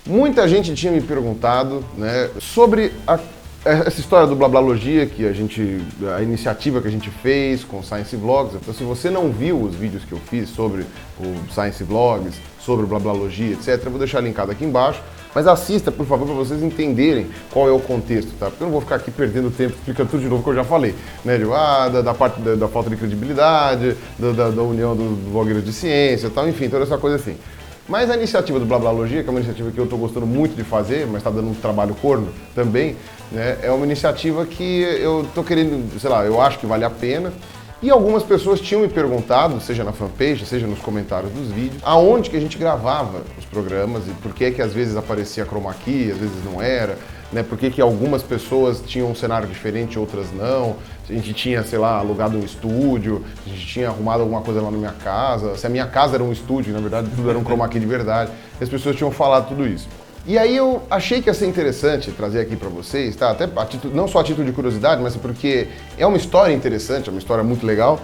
Muita gente tinha me perguntado, né, sobre essa história do Blablalogia, a iniciativa que a gente fez com o Science Vlogs. Então, se você não viu os vídeos que eu fiz sobre o Science Vlogs, sobre o Blablalogia, etc., eu vou deixar linkado aqui embaixo. Mas assista, por favor, para vocês entenderem qual é o contexto, tá? Porque eu não vou ficar aqui perdendo tempo explicando tudo de novo que eu já falei, né? Da parte da falta de credibilidade, da união dos blogueiros de ciência e tal, enfim, toda essa coisa assim. Mas a iniciativa do Blablalogia, que é uma iniciativa que eu estou gostando muito de fazer, mas está dando um trabalho corno também, né? É uma iniciativa que eu estou querendo, sei lá, eu acho que vale a pena. E algumas pessoas tinham me perguntado, seja na fanpage, seja nos comentários dos vídeos, aonde que a gente gravava os programas e por que às vezes aparecia chroma key, às vezes não era, né? Por que algumas pessoas tinham um cenário diferente, outras não. A gente tinha, sei lá, alugado um estúdio, a gente tinha arrumado alguma coisa lá na minha casa, se a minha casa era um estúdio, na verdade tudo era um chroma key de verdade. E as pessoas tinham falado tudo isso. E aí eu achei que ia ser interessante trazer aqui para vocês, tá? Até não só a título de curiosidade, mas porque é uma história interessante, é uma história muito legal.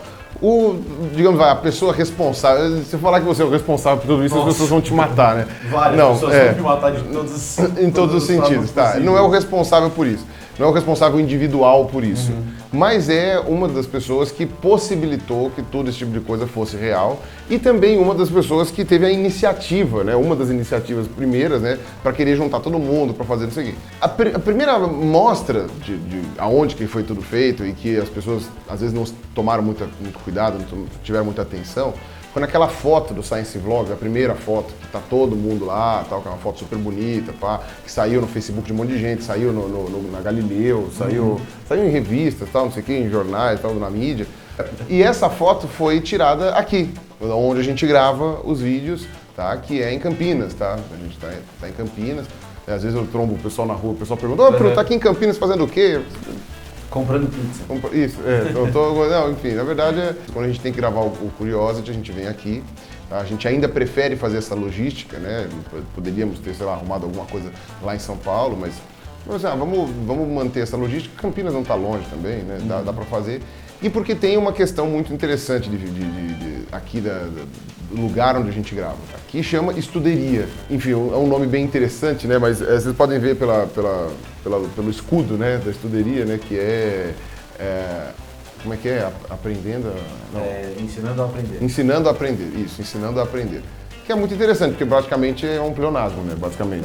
Digamos, a pessoa responsável, se eu falar que você é o responsável por tudo isso, as pessoas vão te matar, né? Várias pessoas vão te matar em todos os sentidos, tá? Não é o responsável por isso. Não é o responsável individual por isso, mas é uma das pessoas que possibilitou que todo esse tipo de coisa fosse real e também uma das pessoas que teve a iniciativa, né? Uma das iniciativas primeiras, né? Para querer juntar todo mundo, para fazer isso aqui. A primeira mostra de aonde que foi tudo feito e que as pessoas às vezes não tomaram muito cuidado, não tiveram muita atenção, foi naquela foto do Science Vlog, a primeira foto, que tá todo mundo lá, tal, que é uma foto super bonita, pá, que saiu no Facebook de um monte de gente, saiu na Galileu, saiu em revistas, tal, não sei o que, em jornais, tal, na mídia. E essa foto foi tirada aqui, onde a gente grava os vídeos, tá, que é em Campinas, tá? A gente tá em Campinas. Às vezes eu trombo o pessoal na rua, o pessoal pergunta, tá aqui em Campinas fazendo o quê? Comprando pizza. Isso, não, enfim, na verdade, quando a gente tem que gravar o Curiosity, a gente vem aqui, tá? A gente ainda prefere fazer essa logística, né? Poderíamos ter, sei lá, arrumado alguma coisa lá em São Paulo, mas vamos manter essa logística. Campinas não está longe também, né? Dá para fazer. E porque tem uma questão muito interessante aqui do lugar onde a gente grava. Aqui chama Estuderia. Enfim, é um nome bem interessante, né? Mas vocês podem ver pelo escudo, né, da Estuderia, né, que como é que é? Aprendendo? Ensinando a aprender. Ensinando a aprender, isso, ensinando a aprender. Que é muito interessante, porque praticamente é um pleonasmo, né, basicamente.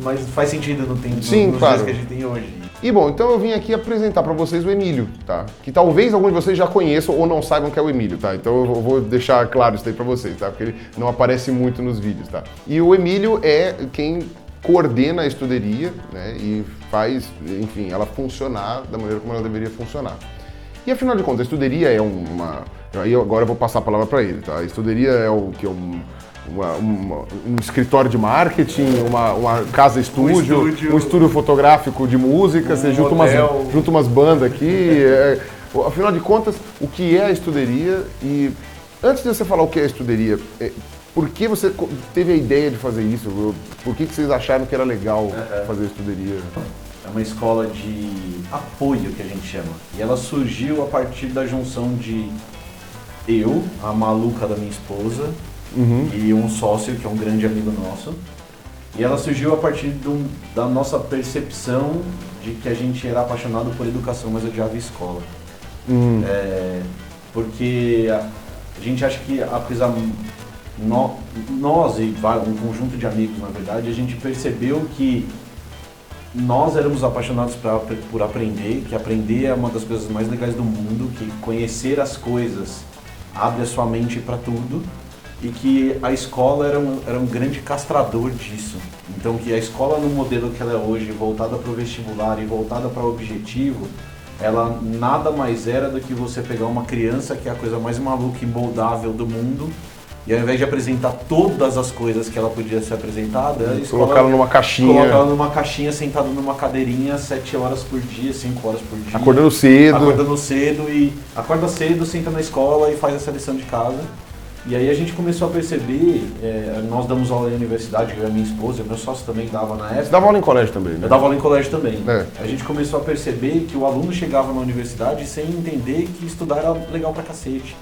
Mas faz sentido no tempo, sim, nos claro. dias que a gente tem hoje. E bom, então eu vim aqui apresentar para vocês o Emílio, tá? Que talvez alguns de vocês já conheçam ou não saibam que é o Emílio, tá? Então eu vou deixar claro isso aí para vocês, tá? Porque ele não aparece muito nos vídeos, tá? E o Emílio é quem coordena a Estuderia, né? E faz, enfim, ela funcionar da maneira como ela deveria funcionar. E afinal de contas, a Estuderia é Aí agora eu vou passar a palavra para ele, tá? A Estuderia é um escritório de marketing, uma casa estúdio, um estúdio fotográfico de música, você junta umas bandas aqui. Afinal de contas, o que é a Estuderia? E antes de você falar o que é a Estuderia, por que você teve a ideia de fazer isso? Por que vocês acharam que era legal fazer a Estuderia? É uma escola de apoio, que a gente chama. E ela surgiu a partir da junção de a maluca da minha esposa, e um sócio, que é um grande amigo nosso. E ela surgiu a partir da nossa percepção de que a gente era apaixonado por educação, mas odiava escola. Porque a gente acha que, apesar nós e um conjunto de amigos, na verdade, a gente percebeu que nós éramos apaixonados por aprender, que aprender é uma das coisas mais legais do mundo, que conhecer as coisas abre a sua mente para tudo. E que a escola era um grande castrador disso. Então que a escola no modelo que ela é hoje, voltada para o vestibular e voltada para o objetivo, ela nada mais era do que você pegar uma criança que é a coisa mais maluca e moldável do mundo, e ao invés de apresentar todas as coisas que ela podia ser apresentada, colocar ela numa caixinha. Colocar ela numa caixinha, sentado numa cadeirinha, 7 horas por dia, 5 horas por dia. Acordando cedo e acorda cedo, senta na escola e faz essa lição de casa. E aí a gente começou a perceber, nós damos aula na universidade, eu e a minha esposa, meu sócio também dava na época. Você dava aula em colégio também, né? Eu dava aula em colégio também. A gente começou a perceber que o aluno chegava na universidade sem entender que estudar era legal pra cacete.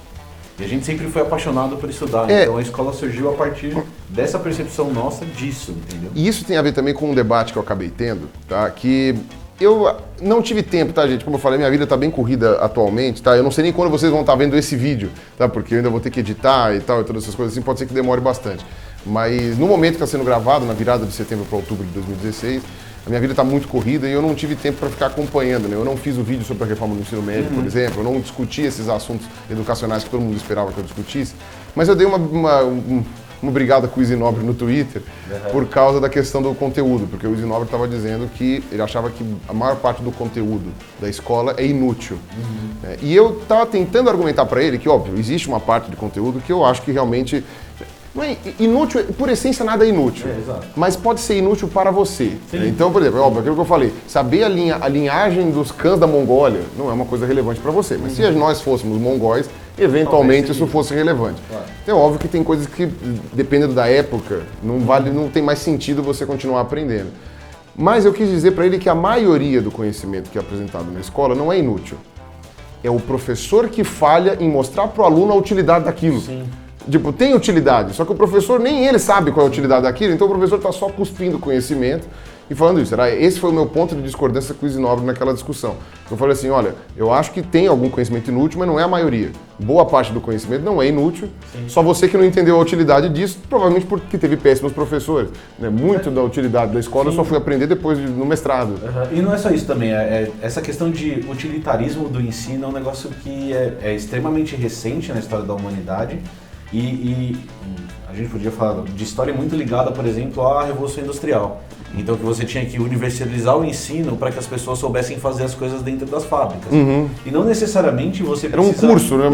E a gente sempre foi apaixonado por estudar, então a escola surgiu a partir dessa percepção nossa disso, entendeu? E isso tem a ver também com um debate que eu acabei tendo, tá? Que eu não tive tempo, tá, gente? Como eu falei, minha vida tá bem corrida atualmente, tá? Eu não sei nem quando vocês vão estar vendo esse vídeo, tá? Porque eu ainda vou ter que editar e tal, e todas essas coisas assim, pode ser que demore bastante. Mas no momento que está sendo gravado, na virada de setembro para outubro de 2016, a minha vida está muito corrida e eu não tive tempo para ficar acompanhando, né? Eu não fiz o vídeo sobre a reforma do ensino médio, por exemplo, eu não discuti esses assuntos educacionais que todo mundo esperava que eu discutisse, mas eu dei uma brigada com o Isinobre no Twitter por causa da questão do conteúdo, porque o Isinobre estava dizendo que ele achava que a maior parte do conteúdo da escola é inútil. E eu estava tentando argumentar para ele que, óbvio, existe uma parte de conteúdo que eu acho que realmente... Não é inútil, por essência nada é inútil, mas pode ser inútil para você. Então, por exemplo, óbvio, aquilo que eu falei, saber a linhagem dos cães da Mongólia não é uma coisa relevante para você, mas se nós fôssemos mongóis, eventualmente isso fosse relevante. Claro. Então, é óbvio que tem coisas que, dependendo da época, não tem mais sentido você continuar aprendendo. Mas eu quis dizer para ele que a maioria do conhecimento que é apresentado na escola não é inútil. É o professor que falha em mostrar para o aluno a utilidade daquilo. Sim. Tipo, tem utilidade, só que o professor nem ele sabe qual é a utilidade daquilo, então o professor está só cuspindo conhecimento e falando isso. Esse foi o meu ponto de discordância com o Isinobre naquela discussão. Eu falei assim, olha, eu acho que tem algum conhecimento inútil, mas não é a maioria. Boa parte do conhecimento não é inútil, só você que não entendeu a utilidade disso, provavelmente porque teve péssimos professores. Né? Muito da utilidade da escola eu só fui aprender depois no mestrado. E não é só isso também, essa questão de utilitarismo do ensino é um negócio que é extremamente recente na história da humanidade. E a gente podia falar de história muito ligada, por exemplo, à Revolução Industrial. Então que você tinha que universalizar o ensino para que as pessoas soubessem fazer as coisas dentro das fábricas. E não necessariamente você precisa... Era um curso, né?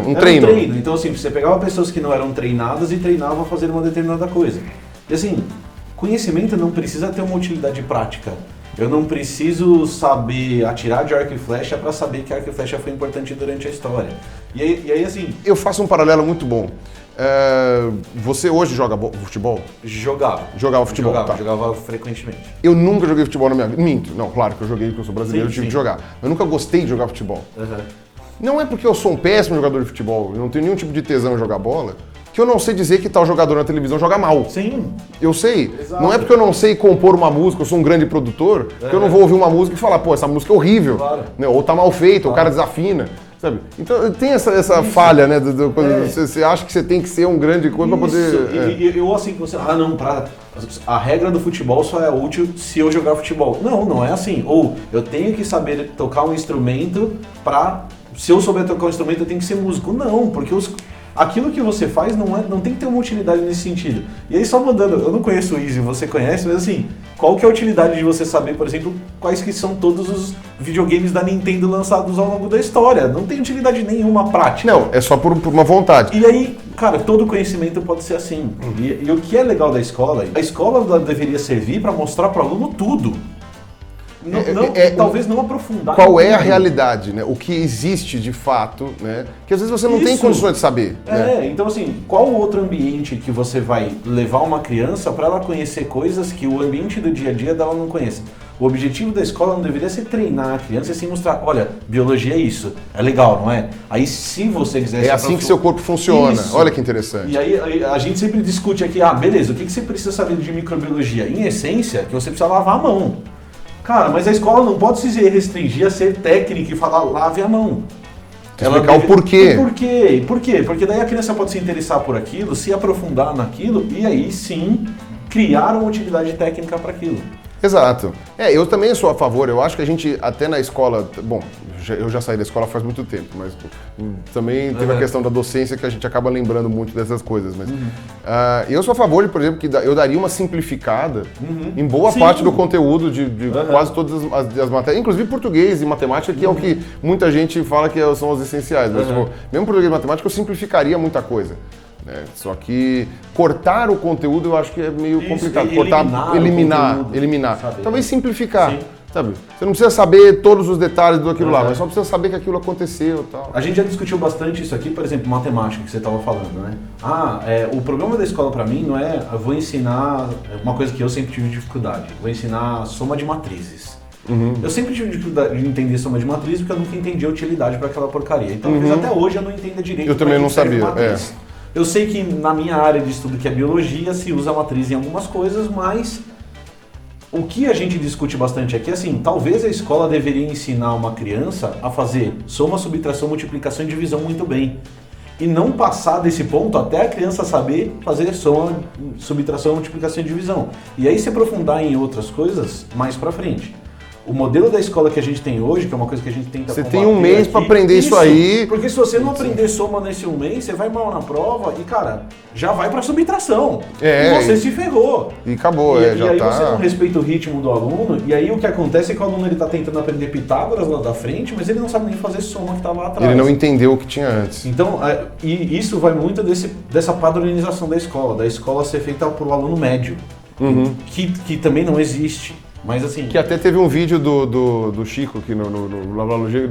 Um treino. Então assim, você pegava pessoas que não eram treinadas e treinava a fazer uma determinada coisa. E assim, conhecimento não precisa ter uma utilidade prática. Eu não preciso saber atirar de arco e flecha para saber que arco e flecha foi importante durante a história. E aí assim... Eu faço um paralelo muito bom. Você hoje joga futebol? Jogava futebol? Jogava frequentemente. Eu nunca joguei futebol na minha vida. Minto. Não, claro que eu joguei porque eu sou brasileiro, eu tive que jogar. Eu nunca gostei de jogar futebol. Não é porque eu sou um péssimo jogador de futebol, eu não tenho nenhum tipo de tesão em jogar bola, que eu não sei dizer que tal jogador na televisão joga mal. Sim. Eu sei. Exato. Não é porque eu não sei compor uma música, eu sou um grande produtor, que eu não vou ouvir uma música e falar, pô, essa música é horrível. Claro. Né? Ou tá mal feita, ou o cara desafina. Sabe? Então tem essa falha, né? Você acha que você tem que ser um grande coisa para poder... Eu assim, a regra do futebol só é útil se eu jogar futebol. Não é assim. Ou eu tenho que saber tocar um instrumento se eu souber tocar um instrumento eu tenho que ser músico. Não, porque aquilo que você faz não tem que ter uma utilidade nesse sentido. E aí só mandando, eu não conheço o Easy, você conhece, mas assim, qual que é a utilidade de você saber, por exemplo, quais que são todos os videogames da Nintendo lançados ao longo da história? Não tem utilidade nenhuma prática. Não, é só por uma vontade. E aí, cara, todo conhecimento pode ser assim. E o que é legal da escola, a escola deveria servir para mostrar para o aluno tudo. Talvez não aprofundar. Qual é a realidade, né? O que existe de fato, né? Que às vezes você não tem condições de saber. Né? Então assim, qual outro ambiente que você vai levar uma criança para ela conhecer coisas que o ambiente do dia a dia dela não conhece? O objetivo da escola não deveria ser treinar a criança e assim mostrar, olha, biologia é isso, é legal, não é? Aí se você quiser... É assim que seu corpo funciona, olha que interessante. E aí a gente sempre discute aqui, beleza, o que você precisa saber de microbiologia? Em essência, que você precisa lavar a mão. Cara, mas a escola não pode se restringir a ser técnica e falar lave a mão. Explicar o porquê. Por quê? Porque daí a criança pode se interessar por aquilo, se aprofundar naquilo e aí sim criar uma utilidade técnica para aquilo. Exato. Eu também sou a favor, eu acho que a gente até na escola, bom, eu já saí da escola faz muito tempo, mas também teve a questão da docência que a gente acaba lembrando muito dessas coisas, mas eu sou a favor, por exemplo, que eu daria uma simplificada em boa parte do conteúdo de quase todas as matérias, inclusive português e matemática, que é o que muita gente fala que são os essenciais, mas tipo, mesmo português e matemática eu simplificaria muita coisa. Só que cortar o conteúdo eu acho que é meio complicado. Eliminar. Saber. Talvez simplificar. Sabe? Você não precisa saber todos os detalhes daquilo lá, mas só precisa saber que aquilo aconteceu e tal. A gente já discutiu bastante isso aqui, por exemplo, matemática que você estava falando, né? O problema da escola para mim não é eu vou ensinar uma coisa que eu sempre tive dificuldade, vou ensinar soma de matrizes. Eu sempre tive dificuldade de entender soma de matriz porque eu nunca entendi a utilidade para aquela porcaria. Então, talvez até hoje eu não entenda direito. Eu também não sabia. Eu sei que na minha área de estudo, que é biologia, se usa a matriz em algumas coisas, mas o que a gente discute bastante aqui é assim, talvez a escola deveria ensinar uma criança a fazer soma, subtração, multiplicação e divisão muito bem. E não passar desse ponto até a criança saber fazer soma, subtração, multiplicação e divisão. E aí se aprofundar em outras coisas mais pra frente. O modelo da escola que a gente tem hoje, que é uma coisa que a gente tenta Você tem um mês para aprender isso aí. Porque se você não aprender soma nesse um mês, você vai mal na prova e, cara, já vai pra subtração. E você se ferrou. E acabou, e já aí tá. você não respeita o ritmo do aluno, e aí o que acontece é que o aluno ele tá tentando aprender Pitágoras lá da frente, mas ele não sabe nem fazer soma que tava lá atrás. Ele não entendeu o que tinha antes. Então, e isso vai muito dessa padronização da escola ser feita pro aluno médio, que também não existe. Mas assim... Que até teve um vídeo do Chico aqui no Blablalogia,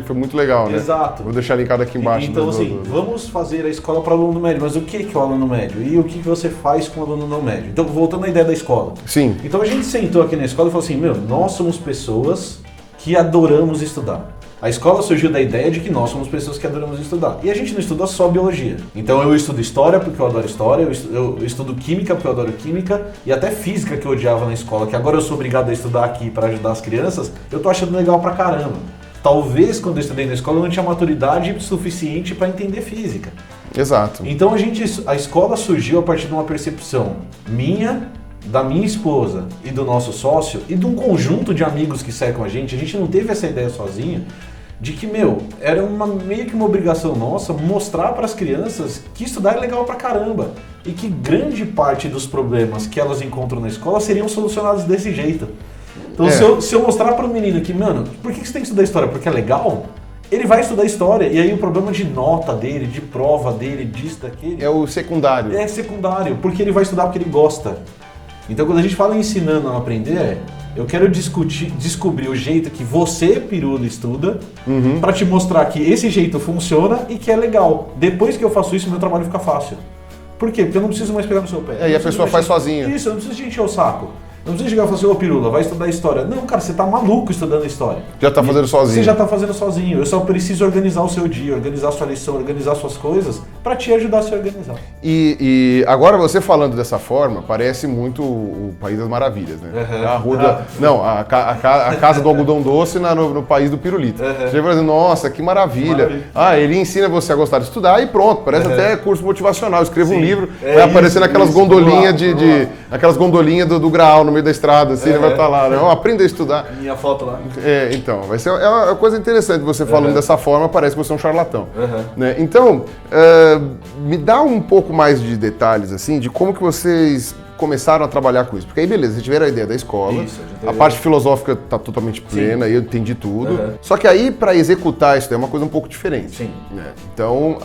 que foi muito legal, né? Exato. Vou deixar linkado aqui embaixo. Então vamos fazer a escola para o aluno médio, mas o que é o aluno médio? E o que você faz com o aluno não médio? Então, voltando à ideia da escola. Sim. Então a gente sentou aqui na escola e falou assim, nós somos pessoas que adoramos estudar. A escola surgiu da ideia de que nós somos pessoas que adoramos estudar. E a gente não estuda só biologia. Então eu estudo história porque eu adoro história, eu estudo química porque eu adoro química, e até física que eu odiava na escola, que agora eu sou obrigado a estudar aqui para ajudar as crianças, eu tô achando legal pra caramba. Talvez quando eu estudei na escola eu não tinha maturidade suficiente para entender física. Exato. Então a escola surgiu a partir de uma percepção da minha esposa e do nosso sócio e de um conjunto de amigos que cercam a gente não teve essa ideia sozinho, de que, era meio que uma obrigação nossa mostrar para as crianças que estudar é legal pra caramba e que grande parte dos problemas que elas encontram na escola seriam solucionados desse jeito. Então se eu mostrar para o menino que, por que você tem que estudar história? Porque é legal? Ele vai estudar história, e aí o problema de nota dele, de prova dele, disso, daquele... É o secundário. É secundário, porque ele vai estudar porque ele gosta. Então quando a gente fala em ensinando a aprender, eu quero descobrir o jeito que você, Pirula, estuda, para te mostrar que esse jeito funciona e que é legal. Depois que eu faço isso, meu trabalho fica fácil. Por quê? Porque eu não preciso mais pegar no seu pé. E a pessoa faz sozinha. Isso, eu não preciso te encher o saco. Não precisa chegar e falar assim, Pirula, vai estudar história. Não, cara, você tá maluco estudando história. Já tá fazendo sozinho. Você já tá fazendo sozinho. Eu só preciso organizar o seu dia, organizar a sua lição, organizar suas coisas para te ajudar a se organizar. E agora você falando dessa forma, parece muito o País das Maravilhas, né? A Arruda, não, a casa do algodão doce no País do Pirulito. Você vai dizer, nossa, que maravilha. Ele ensina você a gostar de estudar e pronto, parece até curso motivacional. Escreva um livro, vai aparecer naquelas gondolinhas aquelas gondolinhas do Graal no meio da estrada, assim, ele vai estar lá, né? Aprenda a estudar. Minha foto lá. Então, vai ser uma coisa interessante você falando dessa forma, parece que você é um charlatão. Né? Então, me dá um pouco mais de detalhes, assim, de como que vocês começaram a trabalhar com isso. Porque aí, beleza, vocês tiveram a ideia da escola, a parte filosófica está totalmente plena, aí eu entendi tudo. Só que aí, para executar isso, é uma coisa um pouco diferente. Sim. Né? Então,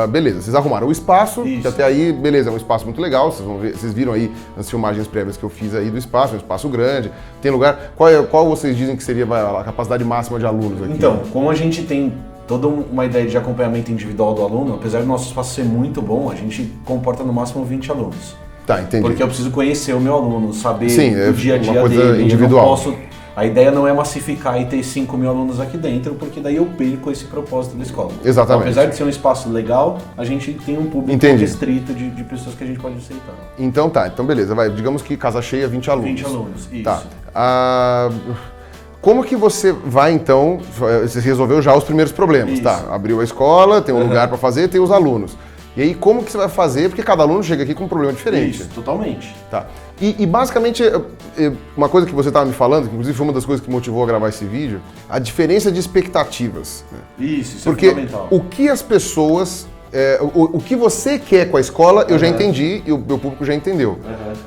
beleza, vocês arrumaram o espaço, que até aí, beleza, é um espaço muito legal, vocês viram aí nas filmagens prévias que eu fiz aí do espaço, é um espaço grande, tem lugar... Qual vocês dizem que seria a capacidade máxima de alunos aqui? Então, como a gente tem toda uma ideia de acompanhamento individual do aluno, apesar do nosso espaço ser muito bom, a gente comporta no máximo 20 alunos. Tá, entendi. Porque eu preciso conhecer o meu aluno, saber o dia a dia uma coisa dele. individual. A ideia não é massificar e ter 5 mil alunos aqui dentro, porque daí eu perco esse propósito da escola. Exatamente. Então, apesar de ser um espaço legal, a gente tem um público restrito de pessoas que a gente pode aceitar. Então beleza, digamos que casa cheia, 20 alunos. 20 alunos, isso. Tá. Como que você vai, então, você resolveu já os primeiros problemas, isso. Tá? Abriu a escola, tem um lugar para fazer, tem os alunos. E aí, como que você vai fazer? Porque cada aluno chega aqui com um problema diferente. Isso, totalmente. Tá. E basicamente, uma coisa que você estava me falando, que inclusive foi uma das coisas que motivou a gravar esse vídeo, a diferença de expectativas. Né? Isso porque é fundamental. O que as pessoas... o que você quer com a escola, eu já entendi e o meu público já entendeu.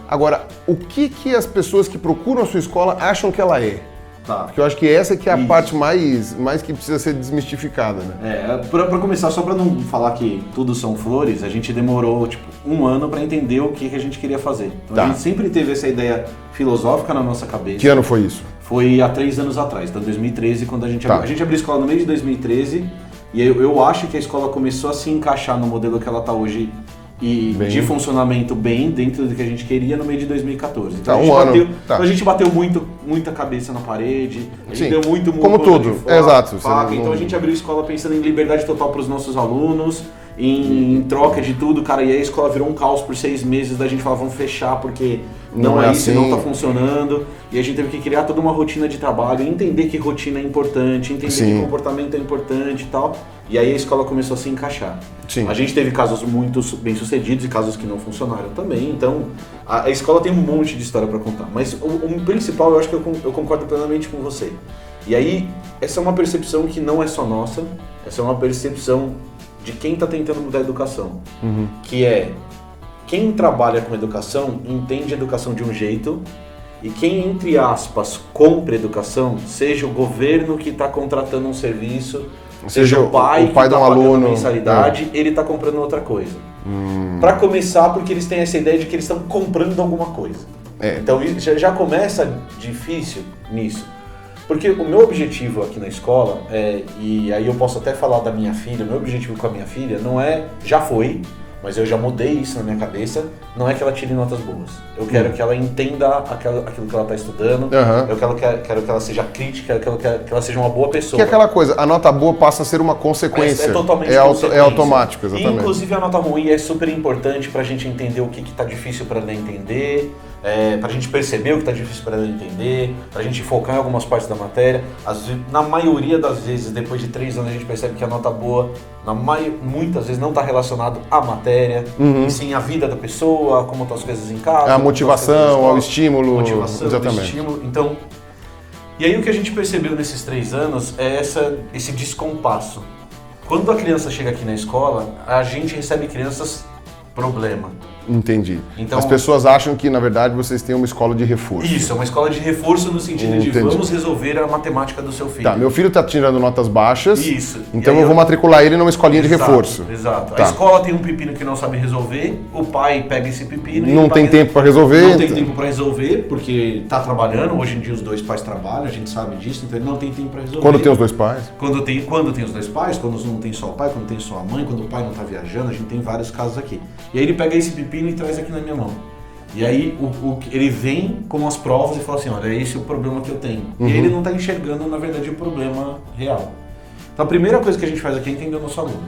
Agora, o que as pessoas que procuram a sua escola acham que ela é? Tá. Porque eu acho que essa que é a parte mais que precisa ser desmistificada, né? Pra começar, só pra não falar que tudo são flores, a gente demorou, um ano pra entender o que a gente queria fazer. Então a gente sempre teve essa ideia filosófica na nossa cabeça. Que ano foi isso? Foi há 3 anos atrás, então 2013, quando a gente abriu a escola no meio de 2013, e eu acho que a escola começou a se encaixar no modelo que ela tá hoje, e de funcionamento bem dentro do que a gente queria no meio de 2014. Então a gente bateu muita cabeça na parede, a gente deu muito murro como tudo, exato. Então a gente abriu a escola pensando em liberdade total para os nossos alunos em troca de tudo, cara, e aí a escola virou um caos por 6 meses, daí a gente falava, vamos fechar porque não é isso, assim. não tá funcionando, e a gente teve que criar toda uma rotina de trabalho, entender que rotina é importante, entender que comportamento é importante e tal, e aí a escola começou a se encaixar. Sim. A gente teve casos muito bem sucedidos e casos que não funcionaram também, então a escola tem um monte de história para contar, mas o principal, eu acho que eu concordo plenamente com você. E aí, essa é uma percepção que não é só nossa, essa é uma percepção de quem está tentando mudar a educação, que é quem trabalha com educação entende a educação de um jeito e quem, entre aspas, compra educação, seja o governo que está contratando um serviço, seja o pai que está pagando mensalidade, ele está comprando outra coisa. Para começar, porque eles têm essa ideia de que eles estão comprando alguma coisa. Então já começa difícil nisso. Porque o meu objetivo aqui na escola, e aí eu posso até falar da minha filha, o meu objetivo com a minha filha não é, já foi, mas eu já mudei isso na minha cabeça, não é que ela tire notas boas. Eu quero que ela entenda aquilo que ela está estudando, eu quero que ela seja crítica, eu quero que ela seja uma boa pessoa. Que é aquela coisa, a nota boa passa a ser uma consequência. É totalmente consequência. É automático, exatamente. E, inclusive a nota ruim é super importante pra gente entender o que está difícil para ela entender, pra gente perceber o que está difícil para ela entender, pra gente focar em algumas partes da matéria. Na maioria das vezes, depois de 3 anos, a gente percebe que a nota boa, muitas vezes, não está relacionado à matéria, e sim à vida da pessoa, como estão as coisas em casa. A motivação, ao estímulo. Motivação, exatamente. Estímulo. Então, e aí o que a gente percebeu nesses 3 anos é esse descompasso. Quando a criança chega aqui na escola, a gente recebe crianças problema. Entendi. Então, as pessoas acham que, na verdade, vocês têm uma escola de reforço. Isso, é uma escola de reforço no sentido de vamos resolver a matemática do seu filho. Tá, meu filho está tirando notas baixas, isso. Então eu vou matricular ele numa escolinha de reforço. Exato. Tá. A escola tem um pepino que não sabe resolver, o pai pega esse pepino e não tem tempo para resolver. Não tem tempo para resolver, porque está trabalhando, hoje em dia os 2 pais trabalham, a gente sabe disso, então ele não tem tempo para resolver. Quando tem os 2 pais? Quando tem os 2 pais, quando não tem só o pai, quando tem só a mãe, quando o pai não está viajando, a gente tem vários casos aqui. E aí ele pega esse pepino e traz aqui na minha mão. E aí ele vem com as provas e fala assim, olha, esse é o problema que eu tenho. E aí ele não está enxergando, na verdade, o problema real. Então a primeira coisa que a gente faz aqui é entender o nosso aluno.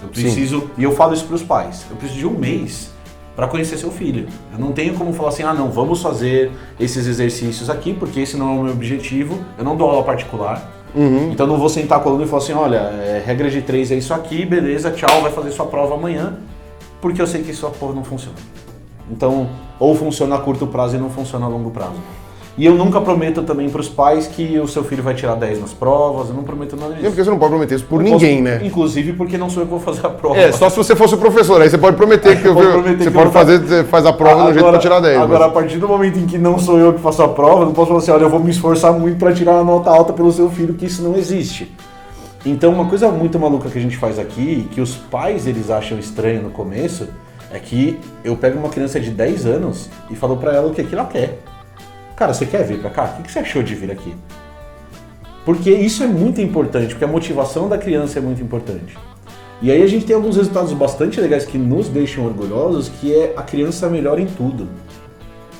Eu preciso, e eu falo isso para os pais, eu preciso de 1 mês para conhecer seu filho. Eu não tenho como falar assim, não, vamos fazer esses exercícios aqui, porque esse não é o meu objetivo, eu não dou aula particular. Então eu não vou sentar com o aluno e falar assim, olha, regra de 3 é isso aqui, beleza, tchau, vai fazer sua prova amanhã, porque eu sei que sua porra não funciona. Então, ou funciona a curto prazo e não funciona a longo prazo. E eu nunca prometo também para os pais que o seu filho vai tirar 10 nas provas, eu não prometo nada disso. Porque você não pode prometer isso por ninguém, né? Inclusive porque não sou eu que vou fazer a prova. Só se você fosse o professor, aí você pode prometer que você faz a prova do jeito para tirar 10. Agora, a partir do momento em que não sou eu que faço a prova, eu não posso falar assim, olha, eu vou me esforçar muito para tirar uma nota alta pelo seu filho, que isso não existe. Então, uma coisa muito maluca que a gente faz aqui, que os pais eles acham estranho no começo, é que eu pego uma criança de 10 anos e falo pra ela o que ela quer. Cara, você quer vir pra cá? O que você achou de vir aqui? Porque isso é muito importante, porque a motivação da criança é muito importante. E aí a gente tem alguns resultados bastante legais que nos deixam orgulhosos, que é a criança melhora em tudo.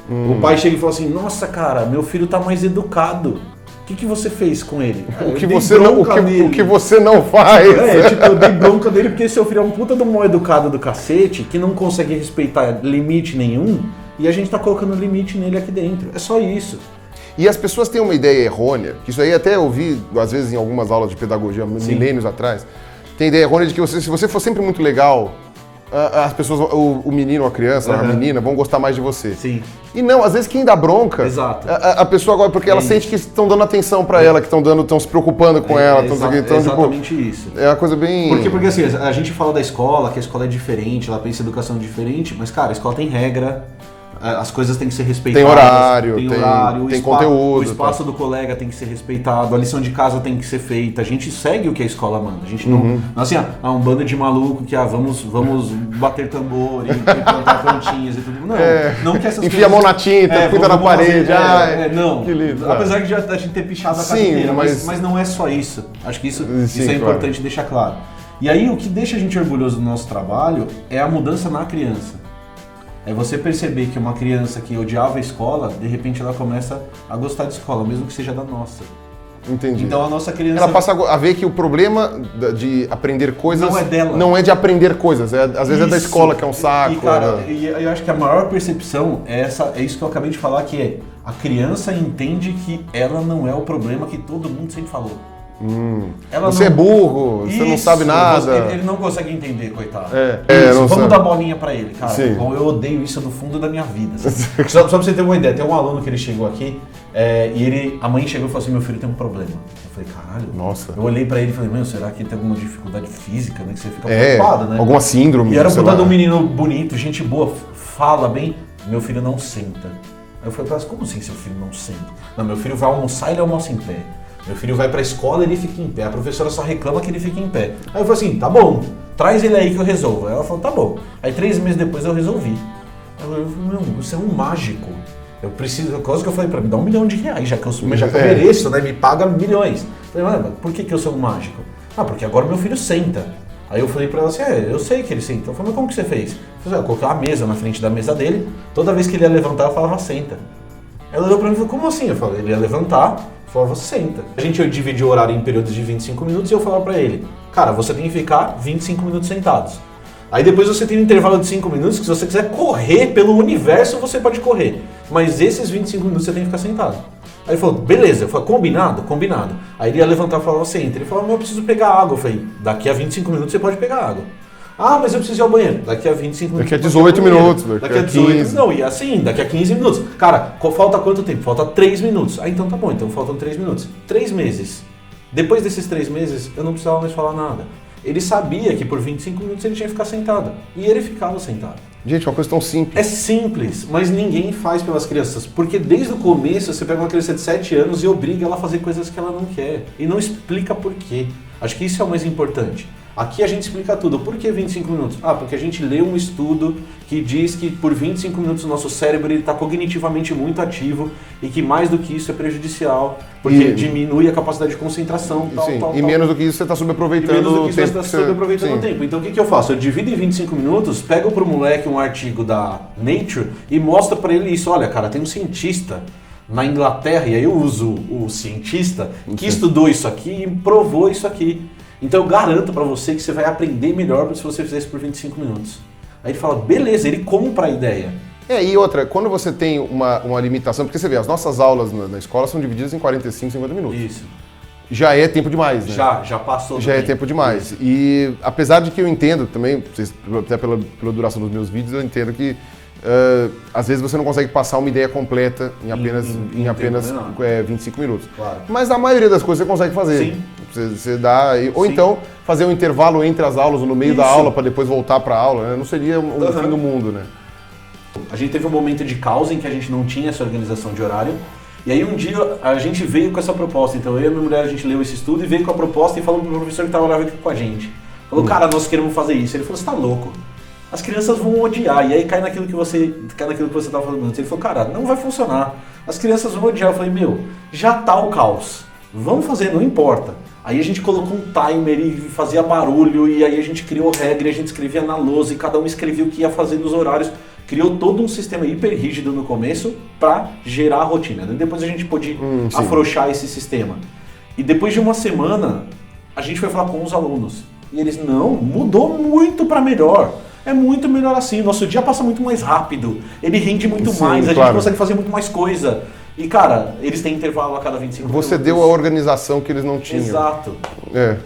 O pai chega e fala assim, nossa cara, meu filho tá mais educado. O que você fez com ele? O que você não faz. Eu dei bronca dele porque seu filho é um puta do mal educado do cacete, que não consegue respeitar limite nenhum, e a gente tá colocando limite nele aqui dentro. É só isso. E as pessoas têm uma ideia errônea, que isso aí até eu vi, às vezes, em algumas aulas de pedagogia, milênios atrás, tem a ideia errônea de que se você for sempre muito legal, as pessoas, o menino ou a criança, a menina, vão gostar mais de você. Sim. E não, às vezes quem dá bronca, exato. A pessoa agora, porque ela sente que estão dando atenção pra ela, que estão se preocupando com ela. Exatamente isso. É uma coisa bem... Porque assim, a gente fala da escola, que a escola é diferente, ela pensa em educação diferente, mas cara, a escola tem regra, as coisas têm que ser respeitadas. Tem horário, tem conteúdo. O espaço do colega tem que ser respeitado, a lição de casa tem que ser feita. A gente segue o que a escola manda. A gente não, assim, um bando de maluco que vamos bater tambor e plantar plantinhas e tudo. Não, não que essas enfia a mão na tinta, pinta na parede. Não. Que lindo. Apesar de a gente ter pichado a casa inteira, mas não é só isso. Acho que isso é importante deixar claro. E aí o que deixa a gente orgulhoso do nosso trabalho é a mudança na criança. É você perceber que uma criança que odiava a escola, de repente ela começa a gostar de escola, mesmo que seja da nossa. Entendi. Então a nossa criança... Ela passa a ver que o problema de aprender coisas... Não é dela. Não é de aprender coisas, às vezes é da escola que é um saco. E, cara, eu acho que a maior percepção é isso que eu acabei de falar, que é a criança entende que ela não é o problema que todo mundo sempre falou. Você é burro, você não sabe nada. Ele não consegue entender, coitado. Não Vamos sabe. dar bolinha pra ele, cara. Sim. Bom, eu odeio isso do fundo da minha vida. Só pra você ter uma ideia, tem um aluno que ele chegou aqui e a mãe chegou e falou assim, meu filho tem um problema. Eu falei, caralho. Nossa. Eu olhei pra ele e falei, meu, será que ele tem alguma dificuldade física, né? Que você fica preocupado, né? Alguma síndrome. E era um sei puta lá. de um menino bonito, gente boa, fala bem. Meu filho não senta. Aí eu falei, mas como assim seu filho não senta? Não, meu filho vai almoçar e ele almoça em pé. Meu filho vai pra escola e ele fica em pé. A professora só reclama que ele fica em pé. Aí eu falei assim, tá bom, traz ele aí que eu resolvo. Aí ela falou, tá bom. Aí 3 meses depois eu resolvi. Aí eu falei, não, você é um mágico. Eu preciso, coisa que eu falei pra mim, dá R$1 milhão, já que eu mereço, né? Me paga milhões. Eu falei, mas por que eu sou um mágico? Ah, porque agora meu filho senta. Aí eu falei pra ela assim, eu sei que ele senta. Eu falei, mas como que você fez? Eu falei, eu coloquei uma mesa na frente da mesa dele, toda vez que ele ia levantar eu falava, senta. Ela olhou pra mim e falou, como assim? Eu falei, ele ia levantar, eu falava, senta. A gente dividia o horário em períodos de 25 minutos e eu falava pra ele, cara, você tem que ficar 25 minutos sentados. Aí depois você tem um intervalo de 5 minutos que se você quiser correr pelo universo, você pode correr. Mas esses 25 minutos você tem que ficar sentado. Aí ele falou, beleza. Eu falei, combinado? Combinado. Aí ele ia levantar e falava, senta. Ele falou, mas eu preciso pegar água. Eu falei, daqui a 25 minutos você pode pegar água. Ah, mas eu preciso ir ao banheiro. Daqui a 25 minutos. Daqui a 18 minutos. Daqui a 18. Não, e assim, daqui a 15 minutos. Cara, falta quanto tempo? Falta 3 minutos. Ah, então tá bom, então faltam 3 minutos. 3 meses. Depois desses 3 meses, eu não precisava mais falar nada. Ele sabia que por 25 minutos ele tinha que ficar sentado. E ele ficava sentado. Gente, uma coisa tão simples. É simples, mas ninguém faz pelas crianças. Porque desde o começo você pega uma criança de 7 anos e obriga ela a fazer coisas que ela não quer. E não explica por quê. Acho que isso é o mais importante. Aqui a gente explica tudo. Por que 25 minutos? Ah, porque a gente lê um estudo que diz que por 25 minutos o nosso cérebro está cognitivamente muito ativo e que mais do que isso é prejudicial, porque diminui a capacidade de concentração. Tal. Menos do que isso você está subaproveitando o tempo. Você está subaproveitando o tempo. Então o que eu faço? Eu divido em 25 minutos, pego para o moleque um artigo da Nature e mostro para ele isso. Olha, cara, tem um cientista na Inglaterra, e aí eu uso o cientista que estudou isso aqui e provou isso aqui. Então eu garanto pra você que você vai aprender melhor se você fizer isso por 25 minutos. Aí ele fala, beleza, ele compra a ideia. E outra, quando você tem uma limitação, porque você vê, as nossas aulas na escola são divididas em 45, 50 minutos. Isso. Já é tempo demais, né? Já passou. Já é tempo demais. Isso. E apesar de que eu entendo também, até pela duração dos meus vídeos, eu entendo que às vezes você não consegue passar uma ideia completa em apenas 25 minutos. Claro. Mas a maioria das coisas você consegue fazer. Sim. Você dá, ou então fazer um intervalo entre as aulas, ou no meio da aula, para depois voltar para a aula, né? Não seria o fim do mundo, né? A gente teve um momento de caos em que a gente não tinha essa organização de horário. E aí um dia a gente veio com essa proposta. Então eu e a minha mulher, a gente leu esse estudo e veio com a proposta e falou pro professor que estava aqui com a gente. Falou, cara, nós queremos fazer isso. Ele falou, você tá louco. As crianças vão odiar. E aí cai naquilo que você estava falando antes. Ele falou, cara, não vai funcionar. As crianças vão odiar. Eu falei, meu, já tá o caos. Vamos fazer, não importa. Aí a gente colocou um timer e fazia barulho. E aí a gente criou regra, a gente escrevia na lousa e cada um escrevia o que ia fazer nos horários. Criou todo um sistema hiper rígido no começo para gerar a rotina. Depois a gente pôde afrouxar esse sistema. E depois de uma semana, a gente foi falar com os alunos. E eles, não, mudou muito para melhor. É muito melhor assim, nosso dia passa muito mais rápido, ele rende muito mais, a gente consegue fazer muito mais coisa. E cara, eles têm intervalo a cada 25 minutos. Você deu a organização que eles não tinham. Exato.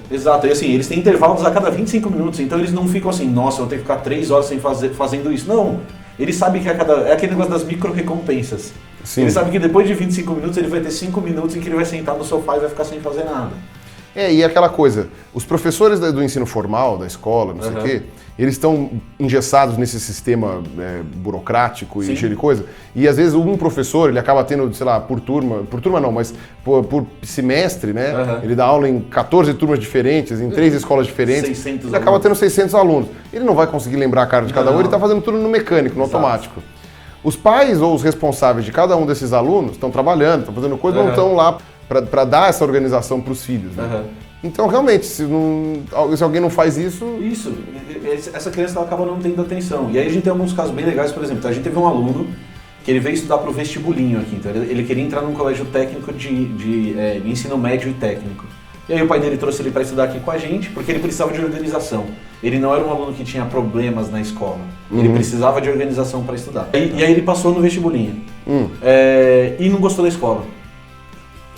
Exato, e assim, eles têm intervalos a cada 25 minutos, então eles não ficam assim, nossa, eu vou ter que ficar 3 horas fazendo isso. Não, eles sabem que é aquele negócio das micro-recompensas. Eles sabem que depois de 25 minutos ele vai ter 5 minutos em que ele vai sentar no sofá e vai ficar sem fazer nada. E aquela coisa, os professores do ensino formal, da escola, não sei o quê, eles estão engessados nesse sistema burocrático e cheio de coisa, e às vezes um professor, ele acaba tendo, sei lá, por turma não, mas por semestre, né? Ele dá aula em 14 turmas diferentes, em 3 escolas diferentes, ele acaba tendo 600 alunos. Ele não vai conseguir lembrar a cara de cada um, ele está fazendo tudo no mecânico, no automático. Os pais ou os responsáveis de cada um desses alunos estão trabalhando, estão fazendo coisa, não estão lá para dar essa organização para os filhos. Né? Então, realmente, se alguém não faz isso... Essa criança ela acaba não tendo atenção. E aí a gente tem alguns casos bem legais, por exemplo, a gente teve um aluno que ele veio estudar para o vestibulinho aqui. Então ele queria entrar num colégio técnico de ensino médio e técnico. E aí o pai dele trouxe ele para estudar aqui com a gente, porque ele precisava de organização. Ele não era um aluno que tinha problemas na escola. Ele precisava de organização para estudar. E aí ele passou no vestibulinho. E não gostou da escola.